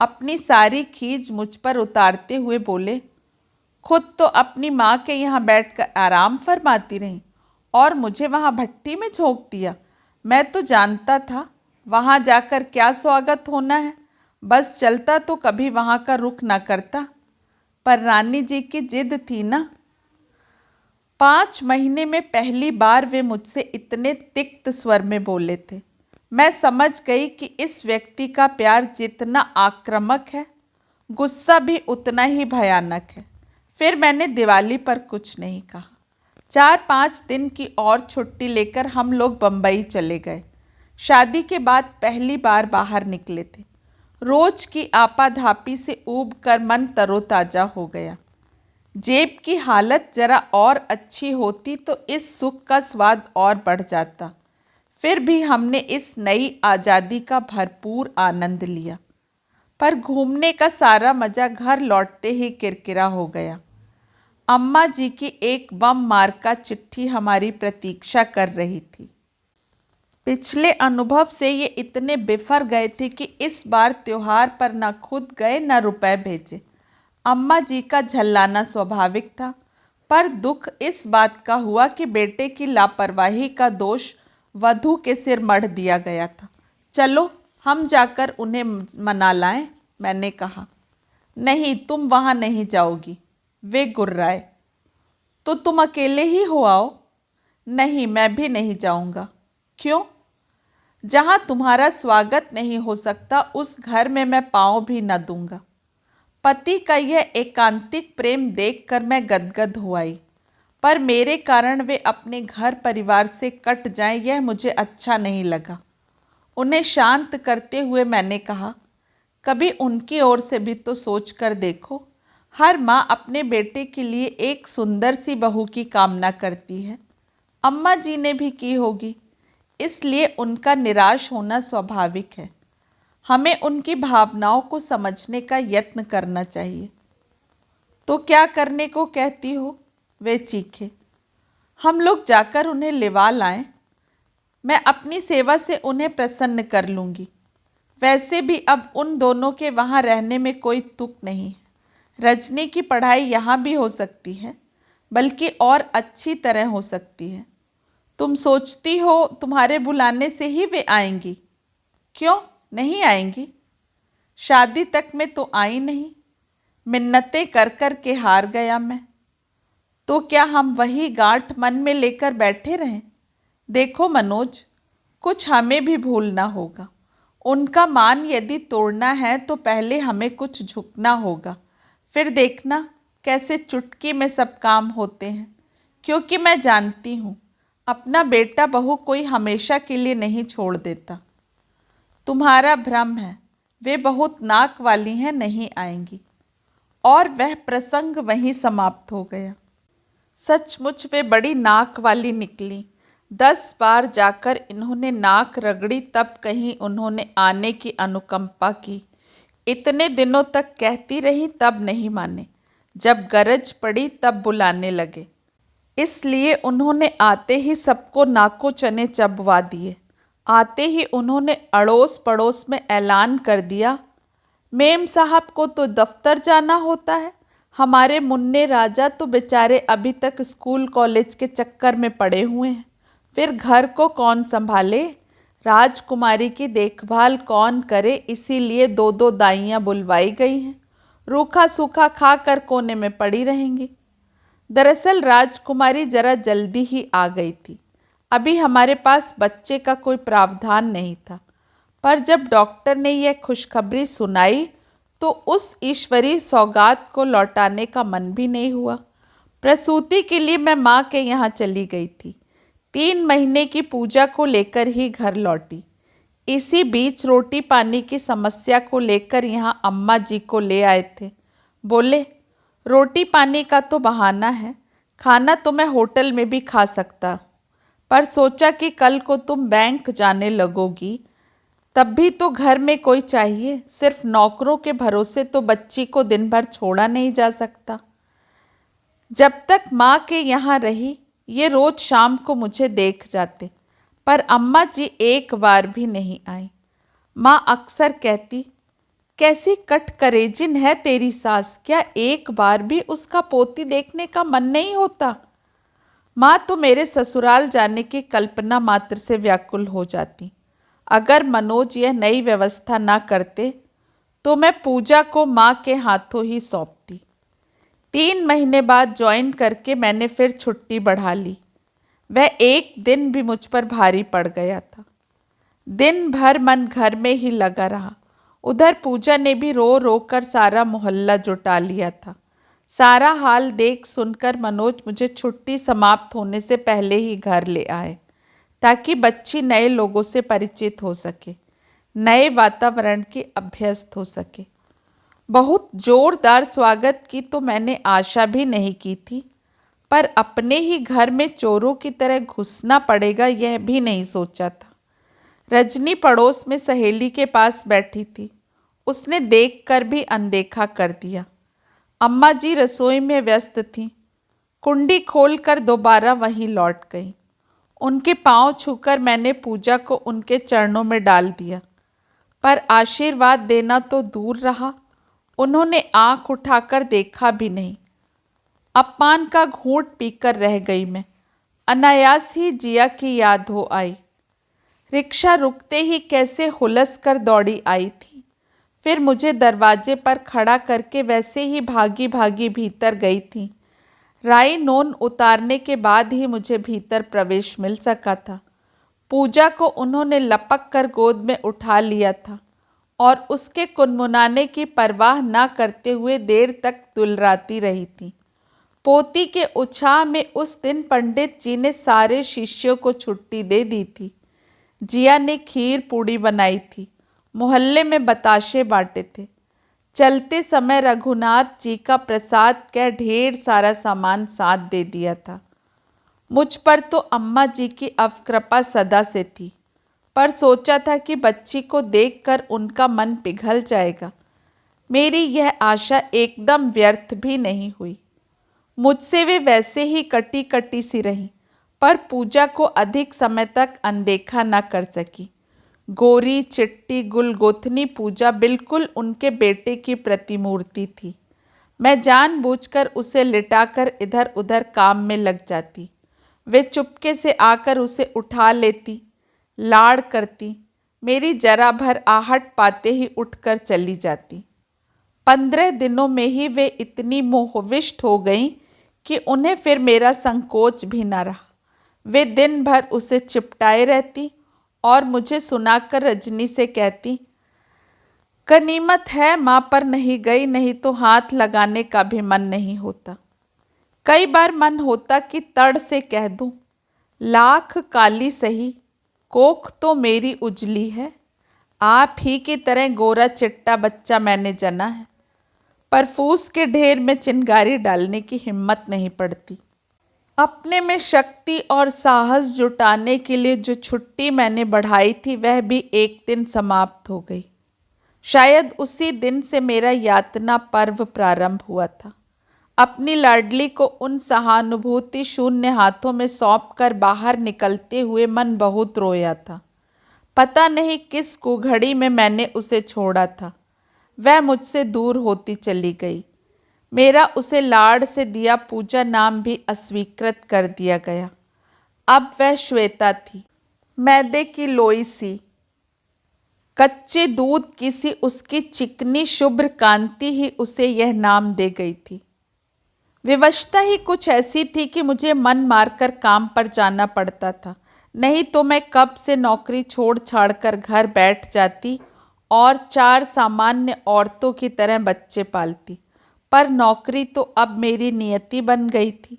[SPEAKER 1] अपनी सारी खीज मुझ पर उतारते हुए बोले, खुद तो अपनी माँ के यहाँ बैठकर आराम फरमाती रही और मुझे वहाँ भट्टी में झोंक दिया। मैं तो जानता था वहाँ जाकर क्या स्वागत होना है, बस चलता तो कभी वहाँ का रुख न करता, पर रानी जी की जिद थी ना। 5 महीने में पहली बार वे मुझसे इतने तिक्त स्वर में बोले थे। मैं समझ गई कि इस व्यक्ति का प्यार जितना आक्रामक है, गुस्सा भी उतना ही भयानक है। फिर मैंने दिवाली पर कुछ नहीं कहा। 4-5 दिन की और छुट्टी लेकर हम लोग बम्बई चले गए। शादी के बाद पहली बार बाहर निकले थे। रोज की आपाधापी से ऊब कर मन तरोताजा हो गया। जेब की हालत जरा और अच्छी होती तो इस सुख का स्वाद और बढ़ जाता। फिर भी हमने इस नई आज़ादी का भरपूर आनंद लिया, पर घूमने का सारा मज़ा घर लौटते ही किरकिरा हो गया। अम्मा जी की एक बम मार्का चिट्ठी हमारी प्रतीक्षा कर रही थी। पिछले अनुभव से ये इतने बिफर गए थे कि इस बार त्योहार पर न खुद गए न रुपए भेजे। अम्मा जी का झल्लाना स्वाभाविक था, पर दुख इस बात का हुआ कि बेटे की लापरवाही का दोष वधू के सिर मढ़ दिया गया था। चलो हम जाकर उन्हें मना लाएं, मैंने कहा। नहीं, तुम वहाँ नहीं जाओगी, वे गुर्राए। तो तुम अकेले ही हो आओ। नहीं, मैं भी नहीं जाऊँगा। क्यों? जहाँ तुम्हारा स्वागत नहीं हो सकता उस घर में मैं पाँव भी न दूंगा। पति का यह एकांतिक प्रेम देखकर मैं गदगद हो आई, पर मेरे कारण वे अपने घर परिवार से कट जाएं, यह मुझे अच्छा नहीं लगा। उन्हें शांत करते हुए मैंने कहा, कभी उनकी ओर से भी तो सोच कर देखो। हर माँ अपने बेटे के लिए एक सुंदर सी बहू की कामना करती है। अम्मा जी ने भी की होगी, इसलिए उनका निराश होना स्वाभाविक है। हमें उनकी भावनाओं को समझने का यत्न करना चाहिए। तो क्या करने को कहती हो? वे चीखे। हम लोग जाकर उन्हें लिवा लाएं। मैं अपनी सेवा से उन्हें प्रसन्न कर लूँगी। वैसे भी अब उन दोनों के वहाँ रहने में कोई तुक नहीं है। रजनी की पढ़ाई यहाँ भी हो सकती है, बल्कि और अच्छी तरह हो सकती है। तुम सोचती हो तुम्हारे बुलाने से ही वे आएंगी? क्यों नहीं आएंगी? शादी तक में तो आई नहीं। मिन्नतें कर कर के हार गया मैं। तो क्या हम वही गांठ मन में लेकर बैठे रहें? देखो मनोज, कुछ हमें भी भूलना होगा। उनका मान यदि तोड़ना है तो पहले हमें कुछ झुकना होगा। फिर देखना कैसे चुटकी में सब काम होते हैं। क्योंकि मैं जानती हूँ अपना बेटा बहू कोई हमेशा के लिए नहीं छोड़ देता। तुम्हारा भ्रम है, वे बहुत नाक वाली हैं, नहीं आएंगी। और वह प्रसंग वहीं समाप्त हो गया। सचमुच वे बड़ी नाक वाली निकली। 10 बार जाकर इन्होंने नाक रगड़ी, तब कहीं उन्होंने आने की अनुकंपा की। इतने दिनों तक कहती रही, तब नहीं माने। जब गरज पड़ी तब बुलाने लगे। इसलिए उन्होंने आते ही सबको नाको चने चबवा दिए। आते ही उन्होंने अड़ोस पड़ोस में ऐलान कर दिया, मेम साहब को तो दफ्तर जाना होता है। हमारे मुन्ने राजा तो बेचारे अभी तक स्कूल कॉलेज के चक्कर में पड़े हुए हैं। फिर घर को कौन संभाले, राजकुमारी की देखभाल कौन करे, इसीलिए 2-2 दाइयाँ बुलवाई गई हैं। रूखा सूखा खाकर कोने में पड़ी रहेंगी। दरअसल राजकुमारी जरा जल्दी ही आ गई थी। अभी हमारे पास बच्चे का कोई प्रावधान नहीं था। पर जब डॉक्टर ने यह खुशखबरी सुनाई तो उस ईश्वरीय सौगात को लौटाने का मन भी नहीं हुआ। प्रसूति के लिए मैं माँ के यहाँ चली गई थी। 3 महीने की पूजा को लेकर ही घर लौटी। इसी बीच रोटी पानी की समस्या को लेकर यहाँ अम्मा जी को ले आए थे। बोले, रोटी पानी का तो बहाना है, खाना तो मैं होटल में भी खा सकता, पर सोचा कि कल को तुम बैंक जाने लगोगी, तब भी तो घर में कोई चाहिए। सिर्फ नौकरों के भरोसे तो बच्ची को दिन भर छोड़ा नहीं जा सकता। जब तक माँ के यहाँ रही, ये रोज शाम को मुझे देख जाते, पर अम्मा जी एक बार भी नहीं आई। माँ अक्सर कहती, कैसी कटकरेजिन है तेरी सास, क्या एक बार भी उसका पोती देखने का मन नहीं होता? माँ तो मेरे ससुराल जाने की कल्पना मात्र से व्याकुल हो जाती। अगर मनोज यह नई व्यवस्था ना करते तो मैं पूजा को माँ के हाथों ही सौंपती। 3 महीने बाद ज्वाइन करके मैंने फिर छुट्टी बढ़ा ली। वह एक दिन भी मुझ पर भारी पड़ गया था। दिन भर मन घर में ही लगा रहा। उधर पूजा ने भी रो रो कर सारा मोहल्ला जुटा लिया था। सारा हाल देख सुनकर मनोज मुझे छुट्टी समाप्त होने से पहले ही घर ले आए, ताकि बच्ची नए लोगों से परिचित हो सके, नए वातावरण की अभ्यस्त हो सके। बहुत जोरदार स्वागत की तो मैंने आशा भी नहीं की थी, पर अपने ही घर में चोरों की तरह घुसना पड़ेगा यह भी नहीं सोचा था। रजनी पड़ोस में सहेली के पास बैठी थी। उसने देखकर भी अनदेखा कर दिया। अम्मा जी रसोई में व्यस्त थीं। कुंडी खोलकर दोबारा वहीं लौट गई। उनके पांव छूकर मैंने पूजा को उनके चरणों में डाल दिया, पर आशीर्वाद देना तो दूर रहा, उन्होंने आंख उठाकर देखा भी नहीं। अपमान का घूंट पीकर रह गई मैं। अनायास ही जिया की याद हो आई। रिक्शा रुकते ही कैसे हुलस कर दौड़ी आई थी, फिर मुझे दरवाजे पर खड़ा करके वैसे ही भागी भागी भीतर गई थी। राई नोन उतारने के बाद ही मुझे भीतर प्रवेश मिल सका था। पूजा को उन्होंने लपक कर गोद में उठा लिया था और उसके कुनमुनाने की परवाह ना करते हुए देर तक दुलराती रही थी। पोती के उत्साह में उस दिन पंडित जी ने सारे शिष्यों को छुट्टी दे दी थी। जिया ने खीर पूड़ी बनाई थी, मोहल्ले में बताशे बांटे थे। चलते समय रघुनाथ जी का प्रसाद का ढेर सारा सामान साथ दे दिया था। मुझ पर तो अम्मा जी की अवकृपा सदा से थी, पर सोचा था कि बच्ची को देखकर उनका मन पिघल जाएगा। मेरी यह आशा एकदम व्यर्थ भी नहीं हुई। मुझसे वे वैसे ही कटी कटी सी रहीं, पर पूजा को अधिक समय तक अनदेखा न कर सकी। गोरी चिट्टी गुलगोथनी पूजा बिल्कुल उनके बेटे की प्रतिमूर्ति थी। मैं जानबूझकर उसे लिटाकर इधर उधर काम में लग जाती। वे चुपके से आकर उसे उठा लेती, लाड़ करती। मेरी जरा भर आहट पाते ही उठकर चली जाती। 15 दिनों में ही वे इतनी मोहविष्ट हो गईं कि उन्हें फिर मेरा संकोच भी न रहा। वे दिन भर उसे चिपटाए रहती और मुझे सुनाकर रजनी से कहती, गनीमत है माँ पर नहीं गई, नहीं तो हाथ लगाने का भी मन नहीं होता। कई बार मन होता कि तड़ से कह दूं, लाख काली सही, कोख तो मेरी उजली है। आप ही की तरह गोरा चिट्टा बच्चा मैंने जना है, पर फूस के ढेर में चिंगारी डालने की हिम्मत नहीं पड़ती। अपने में शक्ति और साहस जुटाने के लिए जो छुट्टी मैंने बढ़ाई थी वह भी एक दिन समाप्त हो गई। शायद उसी दिन से मेरा यातना पर्व प्रारंभ हुआ था। अपनी लाडली को उन सहानुभूति शून्य हाथों में सौंपकर बाहर निकलते हुए मन बहुत रोया था। पता नहीं किस कुघड़ी में मैंने उसे छोड़ा था। वह मुझसे दूर होती चली गई। मेरा उसे लाड़ से दिया पूजा नाम भी अस्वीकृत कर दिया गया। अब वह श्वेता थी, मैदे की लोई सी, कच्चे दूध की सी। उसकी चिकनी शुभ्र कांति ही उसे यह नाम दे गई थी। विवशता ही कुछ ऐसी थी कि मुझे मन मारकर काम पर जाना पड़ता था, नहीं तो मैं कब से नौकरी छोड़ छाड़ कर घर बैठ जाती और 4 सामान्य औरतों की तरह बच्चे पालती। पर नौकरी तो अब मेरी नियति बन गई थी।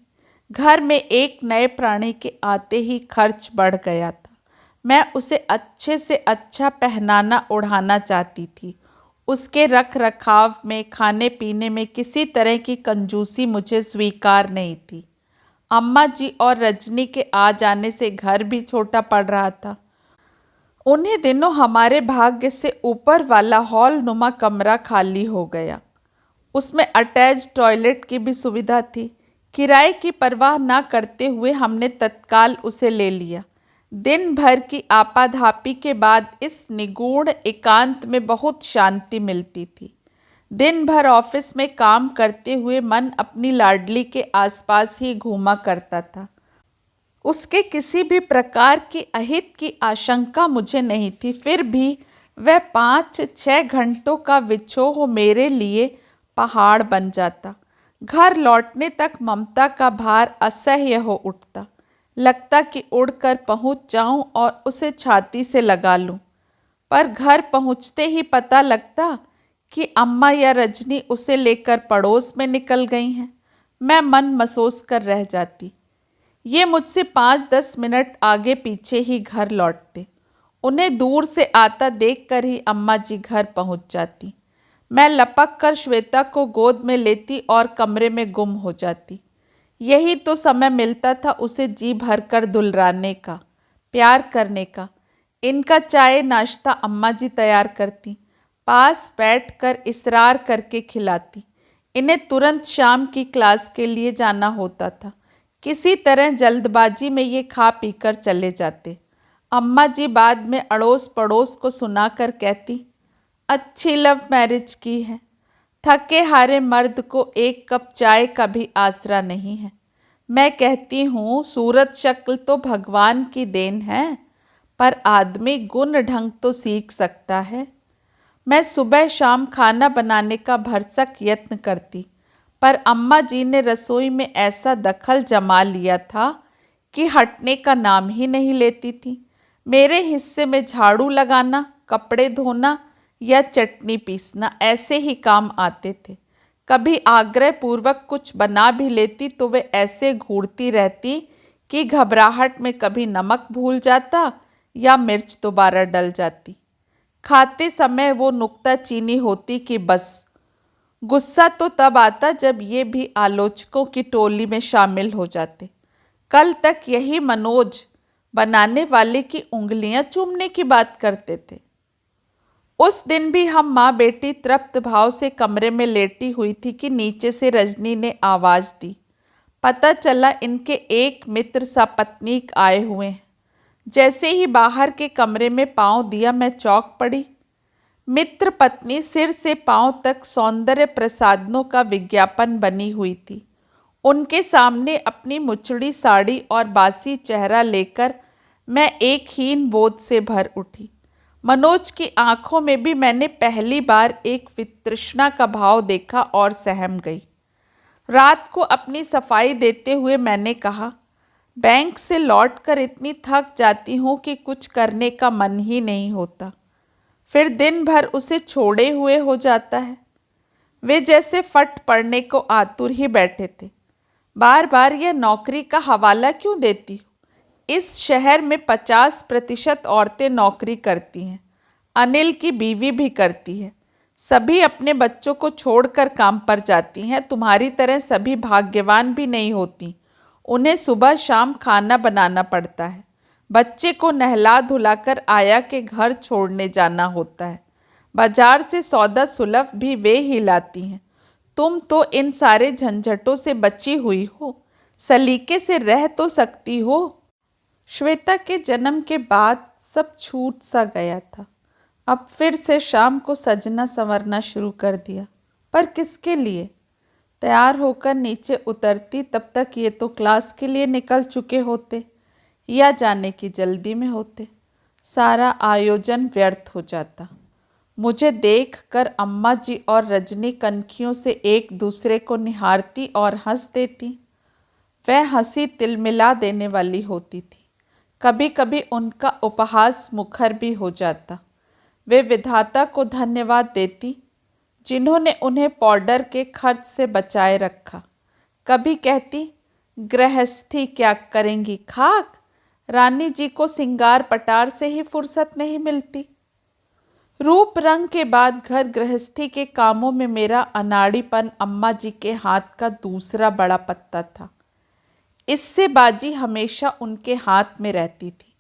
[SPEAKER 1] घर में एक नए प्राणी के आते ही खर्च बढ़ गया था। मैं उसे अच्छे से अच्छा पहनाना ओढ़ाना चाहती थी। उसके रख रखाव में, खाने पीने में किसी तरह की कंजूसी मुझे स्वीकार नहीं थी। अम्मा जी और रजनी के आ जाने से घर भी छोटा पड़ रहा था। उन्हीं दिनों हमारे भाग्य से ऊपर वाला हॉल नुमा कमरा खाली हो गया। उसमें अटैच टॉयलेट की भी सुविधा थी। किराए की परवाह न करते हुए हमने तत्काल उसे ले लिया। दिन भर की आपाधापी के बाद इस निगूढ़ एकांत में बहुत शांति मिलती थी। दिन भर ऑफिस में काम करते हुए मन अपनी लाडली के आसपास ही घूमा करता था। उसके किसी भी प्रकार की अहित की आशंका मुझे नहीं थी। फिर भी वह 5-6 घंटों का विछोह मेरे लिए पहाड़ बन जाता। घर लौटने तक ममता का भार असह्य हो उठता। लगता कि उड़कर पहुंच जाऊं और उसे छाती से लगा लूं। पर घर पहुंचते ही पता लगता कि अम्मा या रजनी उसे लेकर पड़ोस में निकल गई हैं। मैं मन मसोस कर रह जाती। ये मुझसे 5-10 मिनट आगे पीछे ही घर लौटते। उन्हें दूर से आता देखकर ही अम्मा जी घर पहुंच जाती। मैं लपक कर श्वेता को गोद में लेती और कमरे में गुम हो जाती। यही तो समय मिलता था उसे जी भरकर दुलराने का, प्यार करने का। इनका चाय नाश्ता अम्मा जी तैयार करती, पास बैठकर इसरार करके खिलाती। इन्हें तुरंत शाम की क्लास के लिए जाना होता था। किसी तरह जल्दबाजी में ये खा पीकर चले जाते। अम्मा जी बाद में अड़ोस पड़ोस को सुनाकर कहती, अच्छी लव मैरिज की है। थके हारे मर्द को एक कप चाय का भी आसरा नहीं है। मैं कहती हूँ सूरत शक्ल तो भगवान की देन है, पर आदमी गुण ढंग तो सीख सकता है। मैं सुबह शाम खाना बनाने का भरसक यत्न करती, पर अम्मा जी ने रसोई में ऐसा दखल जमा लिया था कि हटने का नाम ही नहीं लेती थी। मेरे हिस्से में झाड़ू लगाना, कपड़े धोना या चटनी पीसना ऐसे ही काम आते थे। कभी आग्रह पूर्वक कुछ बना भी लेती तो वे ऐसे घूरती रहती कि घबराहट में कभी नमक भूल जाता या मिर्च दोबारा डल जाती। खाते समय वो नुक्ताचीनी होती कि बस। गुस्सा तो तब आता जब ये भी आलोचकों की टोली में शामिल हो जाते। कल तक यही मनोज बनाने वाले की उंगलियां चूमने की बात करते थे। उस दिन भी हम माँ बेटी तृप्त भाव से कमरे में लेटी हुई थी कि नीचे से रजनी ने आवाज दी। पता चला इनके एक मित्र सपत्नीक आए हुए हैं। जैसे ही बाहर के कमरे में पांव दिया मैं चौंक पड़ी। मित्र पत्नी सिर से पांव तक सौंदर्य प्रसाधनों का विज्ञापन बनी हुई थी। उनके सामने अपनी मुचड़ी साड़ी और बासी चेहरा लेकर मैं एक हीन बोध से भर उठी। मनोज की आंखों में भी मैंने पहली बार एक वितृष्णा का भाव देखा और सहम गई। रात को अपनी सफाई देते हुए मैंने कहा, बैंक से लौटकर इतनी थक जाती हूँ कि कुछ करने का मन ही नहीं होता। फिर दिन भर उसे छोड़े हुए हो जाता है। वे जैसे फट पड़ने को आतुर ही बैठे थे। बार बार यह नौकरी का हवाला क्यों देती हो? इस शहर में 50% औरतें नौकरी करती हैं। अनिल की बीवी भी करती है। सभी अपने बच्चों को छोड़कर काम पर जाती हैं। तुम्हारी तरह सभी भाग्यवान भी नहीं होती। उन्हें सुबह शाम खाना बनाना पड़ता है। बच्चे को नहला धुलाकर आया के घर छोड़ने जाना होता है। बाजार से सौदा सुलभ भी वे ही लाती हैं। तुम तो इन सारे झंझटों से बची हुई हो, सलीके से रह तो सकती हो। श्वेता के जन्म के बाद सब छूट सा गया था। अब फिर से शाम को सजना संवरना शुरू कर दिया। पर किसके लिए? तैयार होकर नीचे उतरती तब तक ये तो क्लास के लिए निकल चुके होते या जाने की जल्दी में होते। सारा आयोजन व्यर्थ हो जाता। मुझे देखकर अम्मा जी और रजनी कनखियों से एक दूसरे को निहारती और हंस देती। वह हंसी तिलमिला देने वाली होती थी। कभी कभी उनका उपहास मुखर भी हो जाता। वे विधाता को धन्यवाद देती जिन्होंने उन्हें पाउडर के खर्च से बचाए रखा। कभी कहती, गृहस्थी क्या करेंगी खाक, रानी जी को सिंगार पटार से ही फुर्सत नहीं मिलती। रूप रंग के बाद घर गृहस्थी के कामों में मेरा अनाड़ीपन अम्मा जी के हाथ का दूसरा बड़ा पत्ता था। इससे बाजी हमेशा उनके हाथ में रहती थी।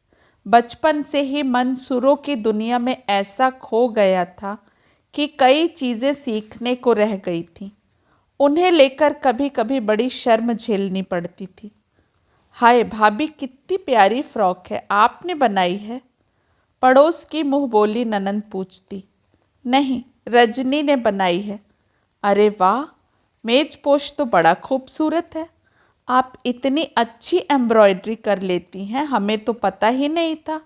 [SPEAKER 1] बचपन से ही मन सुरों की दुनिया में ऐसा खो गया था कि कई चीज़ें सीखने को रह गई थीं। उन्हें लेकर कभी कभी बड़ी शर्म झेलनी पड़ती थी। हाय भाभी, कितनी प्यारी फ्रॉक है, आपने बनाई है? पड़ोस की मुँह बोली ननंद पूछती। नहीं, रजनी ने बनाई है। अरे वाह, मेज पोश तो बड़ा खूबसूरत है। आप इतनी अच्छी एम्ब्रॉयडरी कर लेती हैं, हमें तो पता ही नहीं था।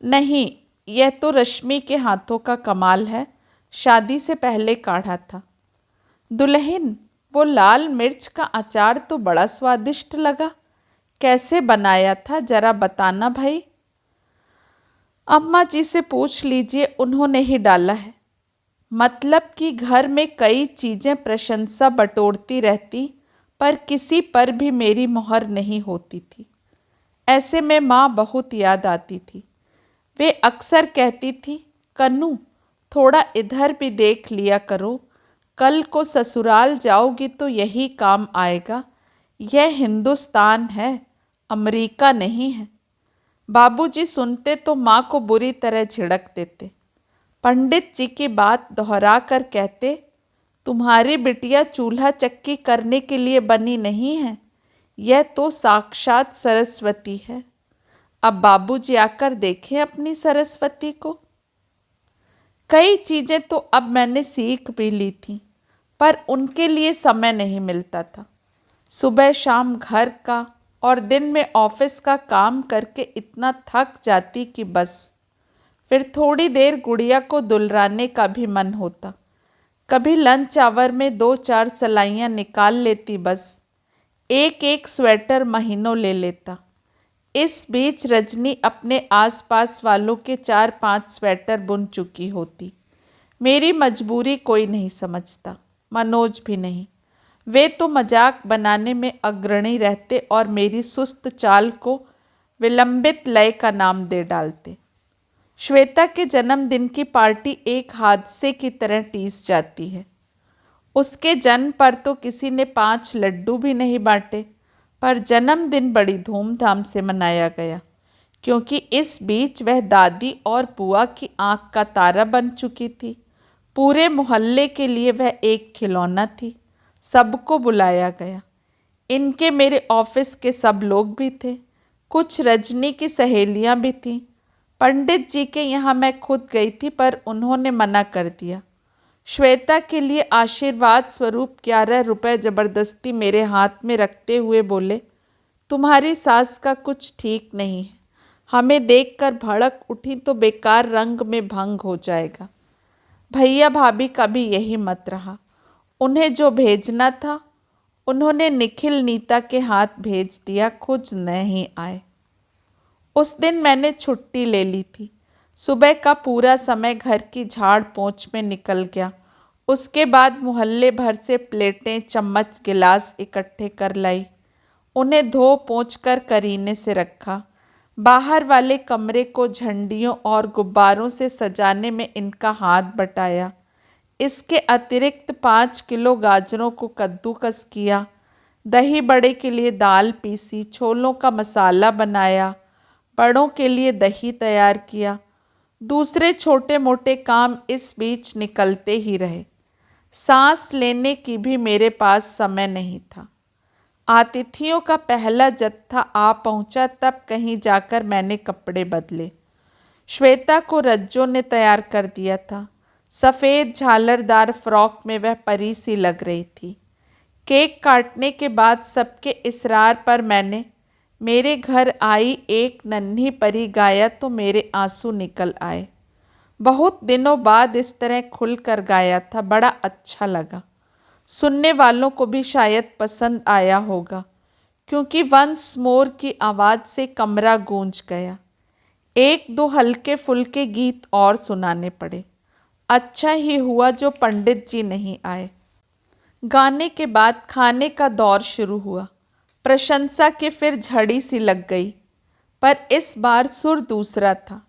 [SPEAKER 1] नहीं, यह तो रश्मि के हाथों का कमाल है, शादी से पहले काढ़ा था। दुल्हन, वो लाल मिर्च का अचार तो बड़ा स्वादिष्ट लगा, कैसे बनाया था जरा बताना भाई। अम्मा जी से पूछ लीजिए, उन्होंने ही डाला है। मतलब कि घर में कई चीज़ें प्रशंसा बटोरती रहती पर किसी पर भी मेरी मोहर नहीं होती थी। ऐसे में माँ बहुत याद आती थी। वे अक्सर कहती थी, कन्नू थोड़ा इधर भी देख लिया करो, कल को ससुराल जाओगी तो यही काम आएगा। यह हिंदुस्तान है, अमेरिका नहीं है। बाबूजी सुनते तो माँ को बुरी तरह झिड़क देते। पंडित जी की बात दोहरा कर कहते, तुम्हारी बिटिया चूल्हा चक्की करने के लिए बनी नहीं है, यह तो साक्षात सरस्वती है। अब बाबूजी आकर देखें अपनी सरस्वती को। कई चीज़ें तो अब मैंने सीख भी ली थी, पर उनके लिए समय नहीं मिलता था। सुबह शाम घर का और दिन में ऑफिस का काम करके इतना थक जाती कि बस। फिर थोड़ी देर गुड़िया को दुलराने का भी मन होता। कभी लंच आवर में 2-4 सिलाइयाँ निकाल लेती बस। एक एक स्वेटर महीनों ले लेता। इस बीच रजनी अपने आसपास वालों के 4-5 स्वेटर बुन चुकी होती। मेरी मजबूरी कोई नहीं समझता। मनोज भी नहीं। वे तो मजाक बनाने में अग्रणी रहते और मेरी सुस्त चाल को विलंबित लय का नाम दे डालते। श्वेता के जन्मदिन की पार्टी एक हादसे की तरह टीस जाती है। उसके जन्म पर तो किसी ने 5 लड्डू भी नहीं बांटे, पर जन्मदिन बड़ी धूमधाम से मनाया गया, क्योंकि इस बीच वह दादी और बुआ की आंख का तारा बन चुकी थी। पूरे मोहल्ले के लिए वह एक खिलौना थी। सबको बुलाया गया। इनके मेरे ऑफिस के सब लोग भी थे। कुछ रजनी की सहेलियां भी थीं। पंडित जी के यहाँ मैं खुद गई थी, पर उन्होंने मना कर दिया। श्वेता के लिए आशीर्वाद स्वरूप 11 रुपए जबरदस्ती मेरे हाथ में रखते हुए बोले, तुम्हारी सास का कुछ ठीक नहीं है। हमें देखकर भड़क उठी तो बेकार रंग में भंग हो जाएगा। भैया भाभी का भी यही मत रहा। उन्हें जो भेजना था उन्होंने निखिल नीता के हाथ भेज दिया, खुद नहीं आए। उस दिन मैंने छुट्टी ले ली थी। सुबह का पूरा समय घर की झाड़ पोंछ में निकल गया। उसके बाद मोहल्ले भर से प्लेटें, चम्मच, गिलास इकट्ठे कर लाई। उन्हें धो पोंछ कर करीने से रखा। बाहर वाले कमरे को झंडियों और गुब्बारों से सजाने में इनका हाथ बटाया। इसके अतिरिक्त 5 किलो गाजरों को कद्दूकस किया। दही बड़े के लिए दाल पीसी, छोलों का मसाला बनाया, बड़ों के लिए दही तैयार किया। दूसरे छोटे मोटे काम इस बीच निकलते ही रहे। सांस लेने की भी मेरे पास समय नहीं था। आतिथियों का पहला जत्था आ पहुंचा, तब कहीं जाकर मैंने कपड़े बदले। श्वेता को रज्जो ने तैयार कर दिया था। सफ़ेद झालरदार फ्रॉक में वह परी सी लग रही थी। केक काटने के बाद सबके इसरार पर मैंने मेरे घर आई एक नन्ही परी गाया तो मेरे आंसू निकल आए। बहुत दिनों बाद इस तरह खुलकर गाया था, बड़ा अच्छा लगा। सुनने वालों को भी शायद पसंद आया होगा, क्योंकि वंस मोर की आवाज़ से कमरा गूंज गया। 1-2 हल्के फुल्के गीत और सुनाने पड़े। अच्छा ही हुआ जो पंडित जी नहीं आए। गाने के बाद खाने का दौर शुरू हुआ। प्रशंसा के फिर झड़ी सी लग गई, पर इस बार सुर दूसरा था।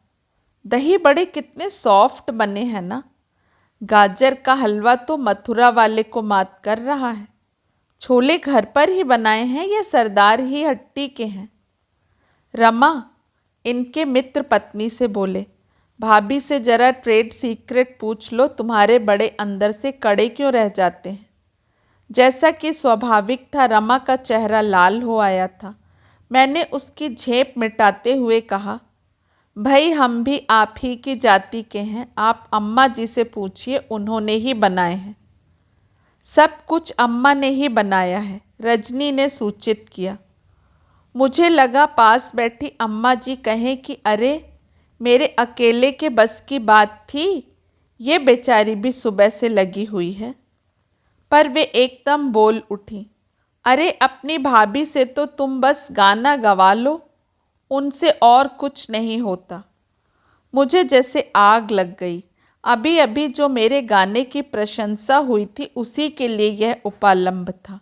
[SPEAKER 1] दही बड़े कितने सॉफ्ट बने हैं ना। गाजर का हलवा तो मथुरा वाले को मात कर रहा है। छोले घर पर ही बनाए हैं या सरदार ही हट्टी के हैं? रमा इनके मित्र पत्नी से बोले, भाभी से जरा ट्रेड सीक्रेट पूछ लो, तुम्हारे बड़े अंदर से कड़े क्यों रह जाते हैं। जैसा कि स्वाभाविक था, रमा का चेहरा लाल हो आया था। मैंने उसकी झेप मिटाते हुए कहा, भाई हम भी आप ही की जाति के हैं, आप अम्मा जी से पूछिए, उन्होंने ही बनाए हैं। सब कुछ अम्मा ने ही बनाया है, रजनी ने सूचित किया। मुझे लगा पास बैठी अम्मा जी कहें कि अरे मेरे अकेले के बस की बात थी, ये बेचारी भी सुबह से लगी हुई है। पर वे एकदम बोल उठी, अरे अपनी भाभी से तो तुम बस गाना गवा लो, उनसे और कुछ नहीं होता। मुझे जैसे आग लग गई। अभी अभी जो मेरे गाने की प्रशंसा हुई थी, उसी के लिए यह उपालंब था।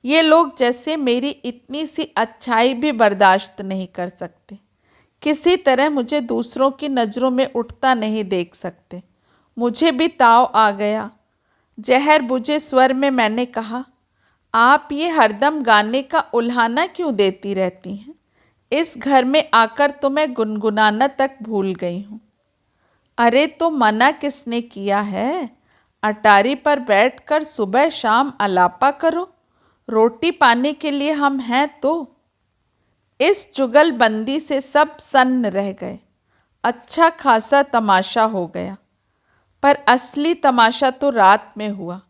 [SPEAKER 1] ये लोग जैसे मेरी इतनी सी अच्छाई भी बर्दाश्त नहीं कर सकते। किसी तरह मुझे दूसरों की नज़रों में उठता नहीं देख सकते। मुझे भी ताव आ गया। जहर बुझे स्वर में मैंने कहा, आप ये हरदम गाने का उल्हाना क्यों देती रहती हैं? इस घर में आकर तो मैं गुनगुनाना तक भूल गई हूँ। अरे तो मना किसने किया है? अटारी पर बैठकर सुबह शाम अलापा करो, रोटी पाने के लिए हम हैं तो। इस जुगलबंदी से सब सन्न रह गए। अच्छा खासा तमाशा हो गया, पर असली तमाशा तो रात में हुआ।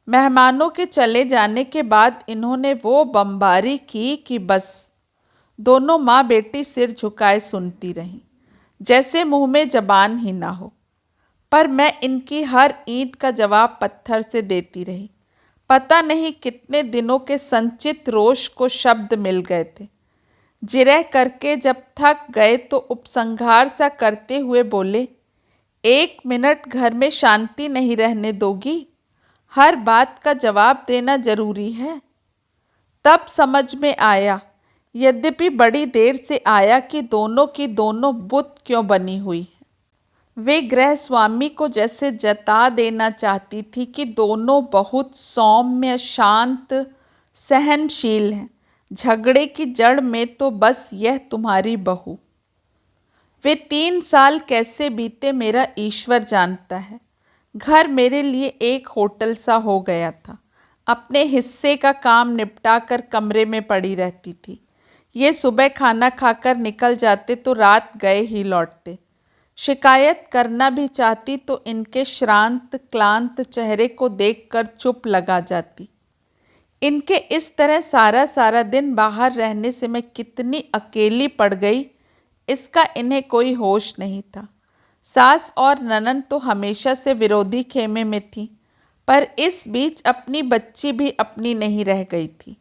[SPEAKER 1] मेहमानों के चले जाने के बाद इन्होंने वो बमबारी की कि बस दोनों माँ बेटी सिर झुकाए सुनती रहीं, जैसे मुंह में जबान ही ना हो। पर मैं इनकी हर ईंट का जवाब पत्थर से देती रही। पता नहीं कितने दिनों के संचित रोष को शब्द मिल गए थे। जिरह करके जब थक गए तो उपसंहार सा करते हुए बोले, 1 मिनट घर में शांति नहीं रहने दोगी? हर बात का जवाब देना जरूरी है। तब समझ में आया, यद्यपि बड़ी देर से आया, कि दोनों की दोनों बुत क्यों बनी हुई है। वे गृह स्वामी को जैसे जता देना चाहती थी कि दोनों बहुत सौम्य, शांत, सहनशील हैं। झगड़े की जड़ में तो बस यह तुम्हारी बहू। वे 3 साल कैसे बीते मेरा ईश्वर जानता है। घर मेरे लिए एक होटल सा हो गया था। अपने हिस्से का काम निपटा कर कमरे में पड़ी रहती थी। ये सुबह खाना खाकर निकल जाते तो रात गए ही लौटते। शिकायत करना भी चाहती तो इनके श्रांत क्लांत चेहरे को देखकर चुप लगा जाती। इनके इस तरह सारा सारा दिन बाहर रहने से मैं कितनी अकेली पड़ गई, इसका इन्हें कोई होश नहीं था। सास और ननद तो हमेशा से विरोधी खेमे में थी, पर इस बीच अपनी बच्ची भी अपनी नहीं रह गई थी।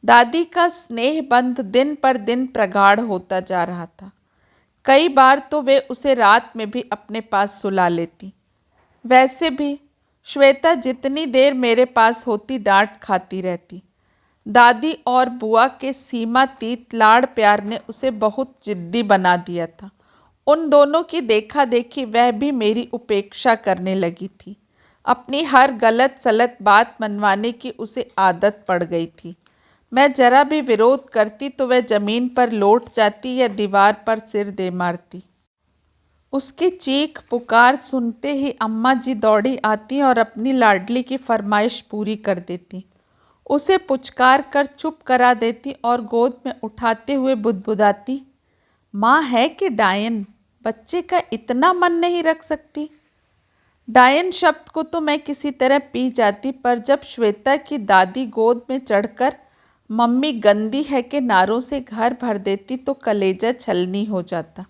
[SPEAKER 1] दादी का स्नेह बंध दिन पर दिन प्रगाढ़ होता जा रहा था। कई बार तो वे उसे रात में भी अपने पास सुला लेती। वैसे भी श्वेता जितनी देर मेरे पास होती डांट खाती रहती। दादी और बुआ के सीमातीत लाड़ प्यार ने उसे बहुत जिद्दी बना दिया था। उन दोनों की देखा देखी वह भी मेरी उपेक्षा करने लगी थी। अपनी हर गलत सलत बात मनवाने की उसे आदत पड़ गई थी। मैं जरा भी विरोध करती तो वह जमीन पर लौट जाती या दीवार पर सिर दे मारती। उसकी चीख पुकार सुनते ही अम्मा जी दौड़ी आती और अपनी लाडली की फरमाइश पूरी कर देती। उसे पुचकार कर चुप करा देती और गोद में उठाते हुए बुदबुदाती, माँ है कि डायन, बच्चे का इतना मन नहीं रख सकती। डायन शब्द को तो मैं किसी तरह पी जाती, पर जब श्वेता की दादी गोद में चढ़कर मम्मी गंदी है के नारों से घर भर देती तो कलेजा छलनी हो जाता।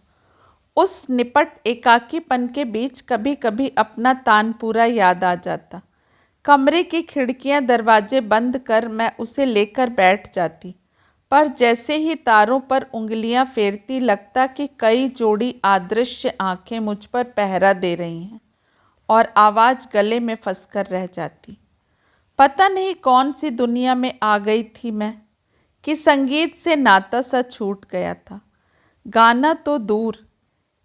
[SPEAKER 1] उस निपट एकाकीपन के बीच कभी कभी अपना तानपुरा याद आ जाता। कमरे की खिड़कियां दरवाजे बंद कर मैं उसे लेकर बैठ जाती, पर जैसे ही तारों पर उंगलियां फेरती लगता कि कई जोड़ी अदृश्य आंखें मुझ पर पहरा दे रही हैं, और आवाज़ गले में फंसकर रह जाती। पता नहीं कौन सी दुनिया में आ गई थी मैं, कि संगीत से नाता सा छूट गया था। गाना तो दूर,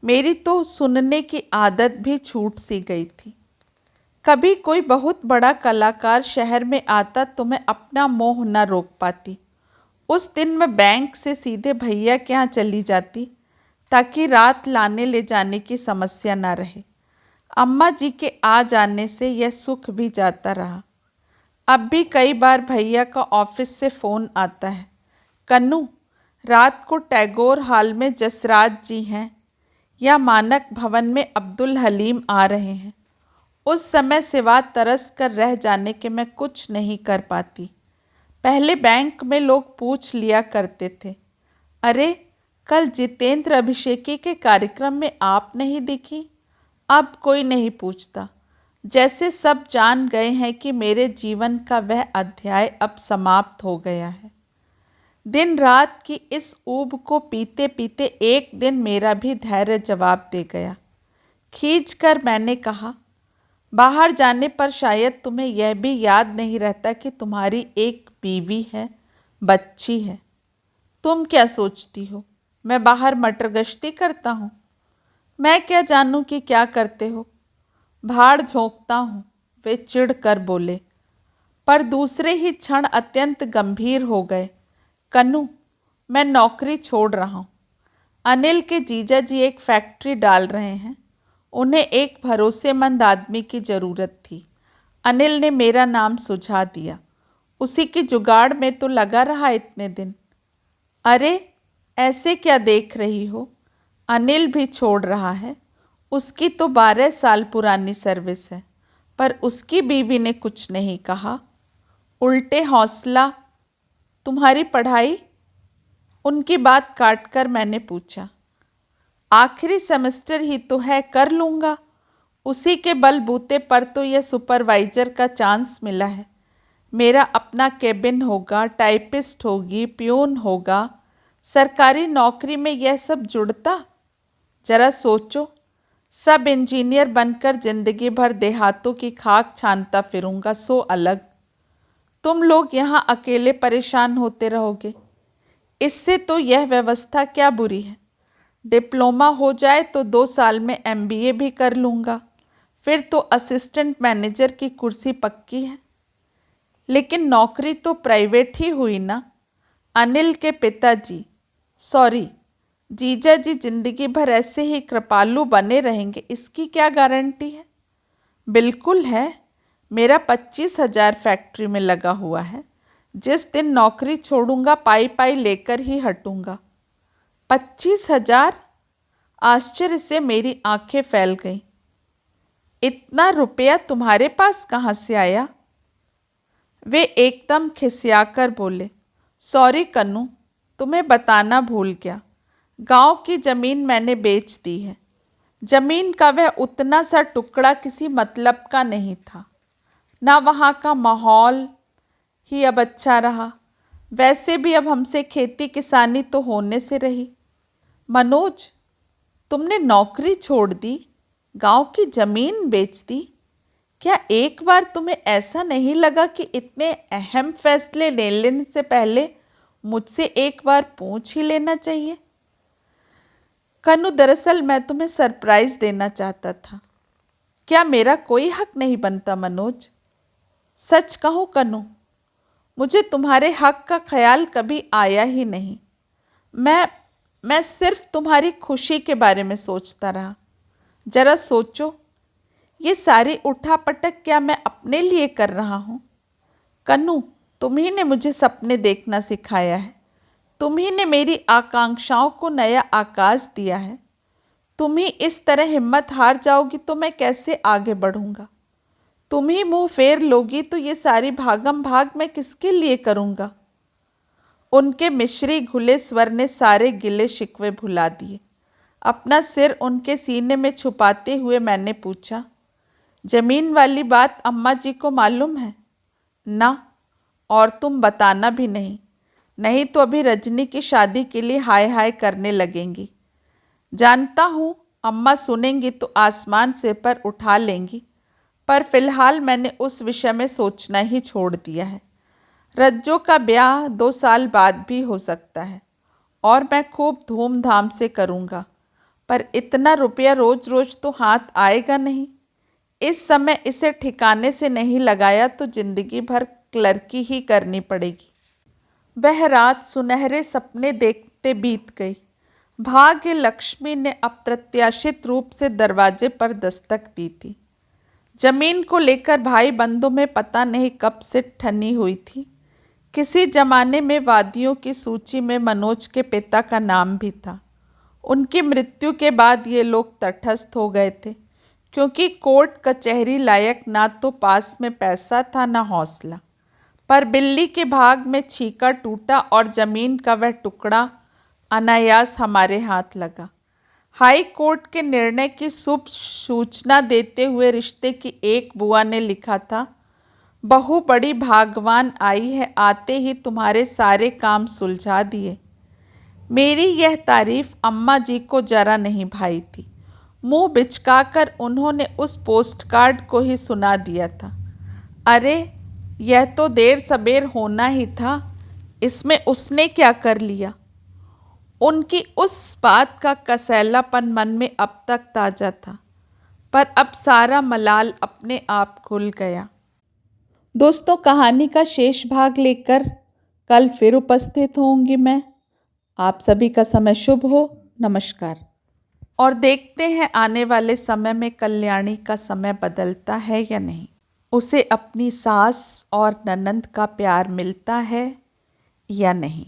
[SPEAKER 1] मेरी तो सुनने की आदत भी छूट सी गई थी। कभी कोई बहुत बड़ा कलाकार शहर में आता तो मैं अपना मोह न रोक पाती। उस दिन मैं बैंक से सीधे भैया के यहाँ चली जाती, ताकि रात लाने ले जाने की समस्या ना रहे। अम्मा जी के आ जाने से यह सुख भी जाता रहा। अब भी कई बार भैया का ऑफिस से फ़ोन आता है, कन्नू, रात को टैगोर हॉल में जसराज जी हैं या मानक भवन में अब्दुल हलीम आ रहे हैं। उस समय सिवा तरस कर रह जाने के मैं कुछ नहीं कर पाती। पहले बैंक में लोग पूछ लिया करते थे, अरे कल जितेंद्र अभिषेकी के कार्यक्रम में आप नहीं दिखी। अब कोई नहीं पूछता, जैसे सब जान गए हैं कि मेरे जीवन का वह अध्याय अब समाप्त हो गया है। दिन रात की इस ऊब को पीते पीते एक दिन मेरा भी धैर्य जवाब दे गया। खींचकर मैंने कहा, बाहर जाने पर शायद तुम्हें यह भी याद नहीं रहता कि तुम्हारी एक बीवी है, बच्ची है। तुम क्या सोचती हो, मैं बाहर मटर गश्ती करता हूँ? मैं क्या जानूँ कि क्या करते हो। भाड़ झोंकता हूँ, वे चिढ़ कर बोले, पर दूसरे ही क्षण अत्यंत गंभीर हो गए। कन्नू, मैं नौकरी छोड़ रहा हूँ। अनिल के जीजा जी एक फैक्ट्री डाल रहे हैं। उन्हें एक भरोसेमंद आदमी की ज़रूरत थी। अनिल ने मेरा नाम सुझा दिया। उसी की जुगाड़ में तो लगा रहा इतने दिन। अरे ऐसे क्या देख रही हो, अनिल भी छोड़ रहा है। उसकी तो 12 साल पुरानी सर्विस है, पर उसकी बीवी ने कुछ नहीं कहा। उल्टे हौसला, तुम्हारी पढ़ाई? उनकी बात काटकर मैंने पूछा, आखिरी सेमेस्टर ही तो है, कर लूँगा। उसी के बलबूते पर तो यह सुपरवाइजर का चांस मिला है। मेरा अपना केबिन होगा, टाइपिस्ट होगी, प्यून होगा। सरकारी नौकरी में यह सब जुड़ता? जरा सोचो, सब इंजीनियर बनकर जिंदगी भर देहातों की खाक छानता फिरूंगा, सो अलग। तुम लोग यहाँ अकेले परेशान होते रहोगे। इससे तो यह व्यवस्था क्या बुरी है। डिप्लोमा हो जाए तो 2 साल में एमबीए भी कर लूँगा, फिर तो असिस्टेंट मैनेजर की कुर्सी पक्की है। लेकिन नौकरी तो प्राइवेट ही हुई ना। अनिल के पिताजी, सॉरी जीजा जी, जिंदगी भर ऐसे ही कृपालु बने रहेंगे, इसकी क्या गारंटी है। बिल्कुल है। मेरा 25,000 फैक्ट्री में लगा हुआ है। जिस दिन नौकरी छोड़ूंगा पाई पाई लेकर ही हटूंगा। 25,000? आश्चर्य से मेरी आंखें फैल गईं। इतना रुपया तुम्हारे पास कहाँ से आया? वे एकदम खिसियाकर बोले, सॉरी कन्नू, तुम्हें बताना भूल गया। गांव की ज़मीन मैंने बेच दी है। ज़मीन का वह उतना सा टुकड़ा किसी मतलब का नहीं था। ना वहाँ का माहौल ही अब अच्छा रहा। वैसे भी अब हमसे खेती किसानी तो होने से रही। मनोज, तुमने नौकरी छोड़ दी, गांव की ज़मीन बेच दी। क्या एक बार तुम्हें ऐसा नहीं लगा कि इतने अहम फैसले ले लेने से पहले मुझसे एक बार पूछ ही लेना चाहिए? कन्नू, दरअसल मैं तुम्हें सरप्राइज देना चाहता था। क्या मेरा कोई हक नहीं बनता मनोज? सच कहूँ कन्नू, मुझे तुम्हारे हक का ख्याल कभी आया ही नहीं। मैं सिर्फ तुम्हारी खुशी के बारे में सोचता रहा। जरा सोचो, ये सारी उठापटक क्या मैं अपने लिए कर रहा हूँ? कन्नू, तुम ही ने मुझे सपने देखना सिखाया है। तुम ही ने मेरी आकांक्षाओं को नया आकाश दिया है। तुम ही इस तरह हिम्मत हार जाओगी तो मैं कैसे आगे बढ़ूंगा? तुम ही मुंह फेर लोगी तो ये सारी भागम भाग मैं किसके लिए करूंगा? उनके मिश्री घुले स्वर ने सारे गिले शिकवे भुला दिए। अपना सिर उनके सीने में छुपाते हुए मैंने पूछा, जमीन वाली बात अम्मा जी को मालूम है ना? और तुम बताना भी नहीं, नहीं तो अभी रजनी की शादी के लिए हाय हाय करने लगेंगी। जानता हूँ अम्मा सुनेंगी तो आसमान से पर उठा लेंगी, पर फिलहाल मैंने उस विषय में सोचना ही छोड़ दिया है। रज्जो का ब्याह 2 साल बाद भी हो सकता है और मैं खूब धूमधाम से करूँगा, पर इतना रुपया रोज रोज तो हाथ आएगा नहीं। इस समय इसे ठिकाने से नहीं लगाया तो जिंदगी भर क्लर्की ही करनी पड़ेगी। वह रात सुनहरे सपने देखते बीत गई। भाग्य लक्ष्मी ने अप्रत्याशित रूप से दरवाजे पर दस्तक दी थी। जमीन को लेकर भाई बंधुओं में पता नहीं कब से ठनी हुई थी। किसी जमाने में वादियों की सूची में मनोज के पिता का नाम भी था। उनकी मृत्यु के बाद ये लोग तटस्थ हो गए थे, क्योंकि कोर्ट कचहरी लायक ना तो पास में पैसा था ना हौसला। पर बिल्ली के भाग में छीका टूटा और जमीन का वह टुकड़ा अनायास हमारे हाथ लगा। हाई कोर्ट के निर्णय की शुभ सूचना देते हुए रिश्ते की एक बुआ ने लिखा था, बहू बड़ी भाग्यवान आई है, आते ही तुम्हारे सारे काम सुलझा दिए। मेरी यह तारीफ अम्मा जी को जरा नहीं भाई थी। मुंह बिचकाकर उन्होंने उस पोस्टकार्ड को ही सुना दिया था। अरे, यह तो देर सबेर होना ही था, इसमें उसने क्या कर लिया? उनकी उस बात का कसैलापन मन में अब तक ताज़ा था, पर अब सारा मलाल अपने आप खुल गया। दोस्तों, कहानी का शेष भाग लेकर कल फिर उपस्थित होंगी मैं। आप सभी का समय शुभ हो। नमस्कार। और देखते हैं आने वाले समय में कल्याणी का समय बदलता है या नहीं। उसे अपनी सास और ननंद का प्यार मिलता है या नहीं।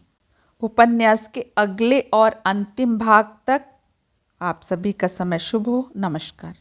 [SPEAKER 1] उपन्यास के अगले और अंतिम भाग तक आप सभी का समय शुभ हो। नमस्कार।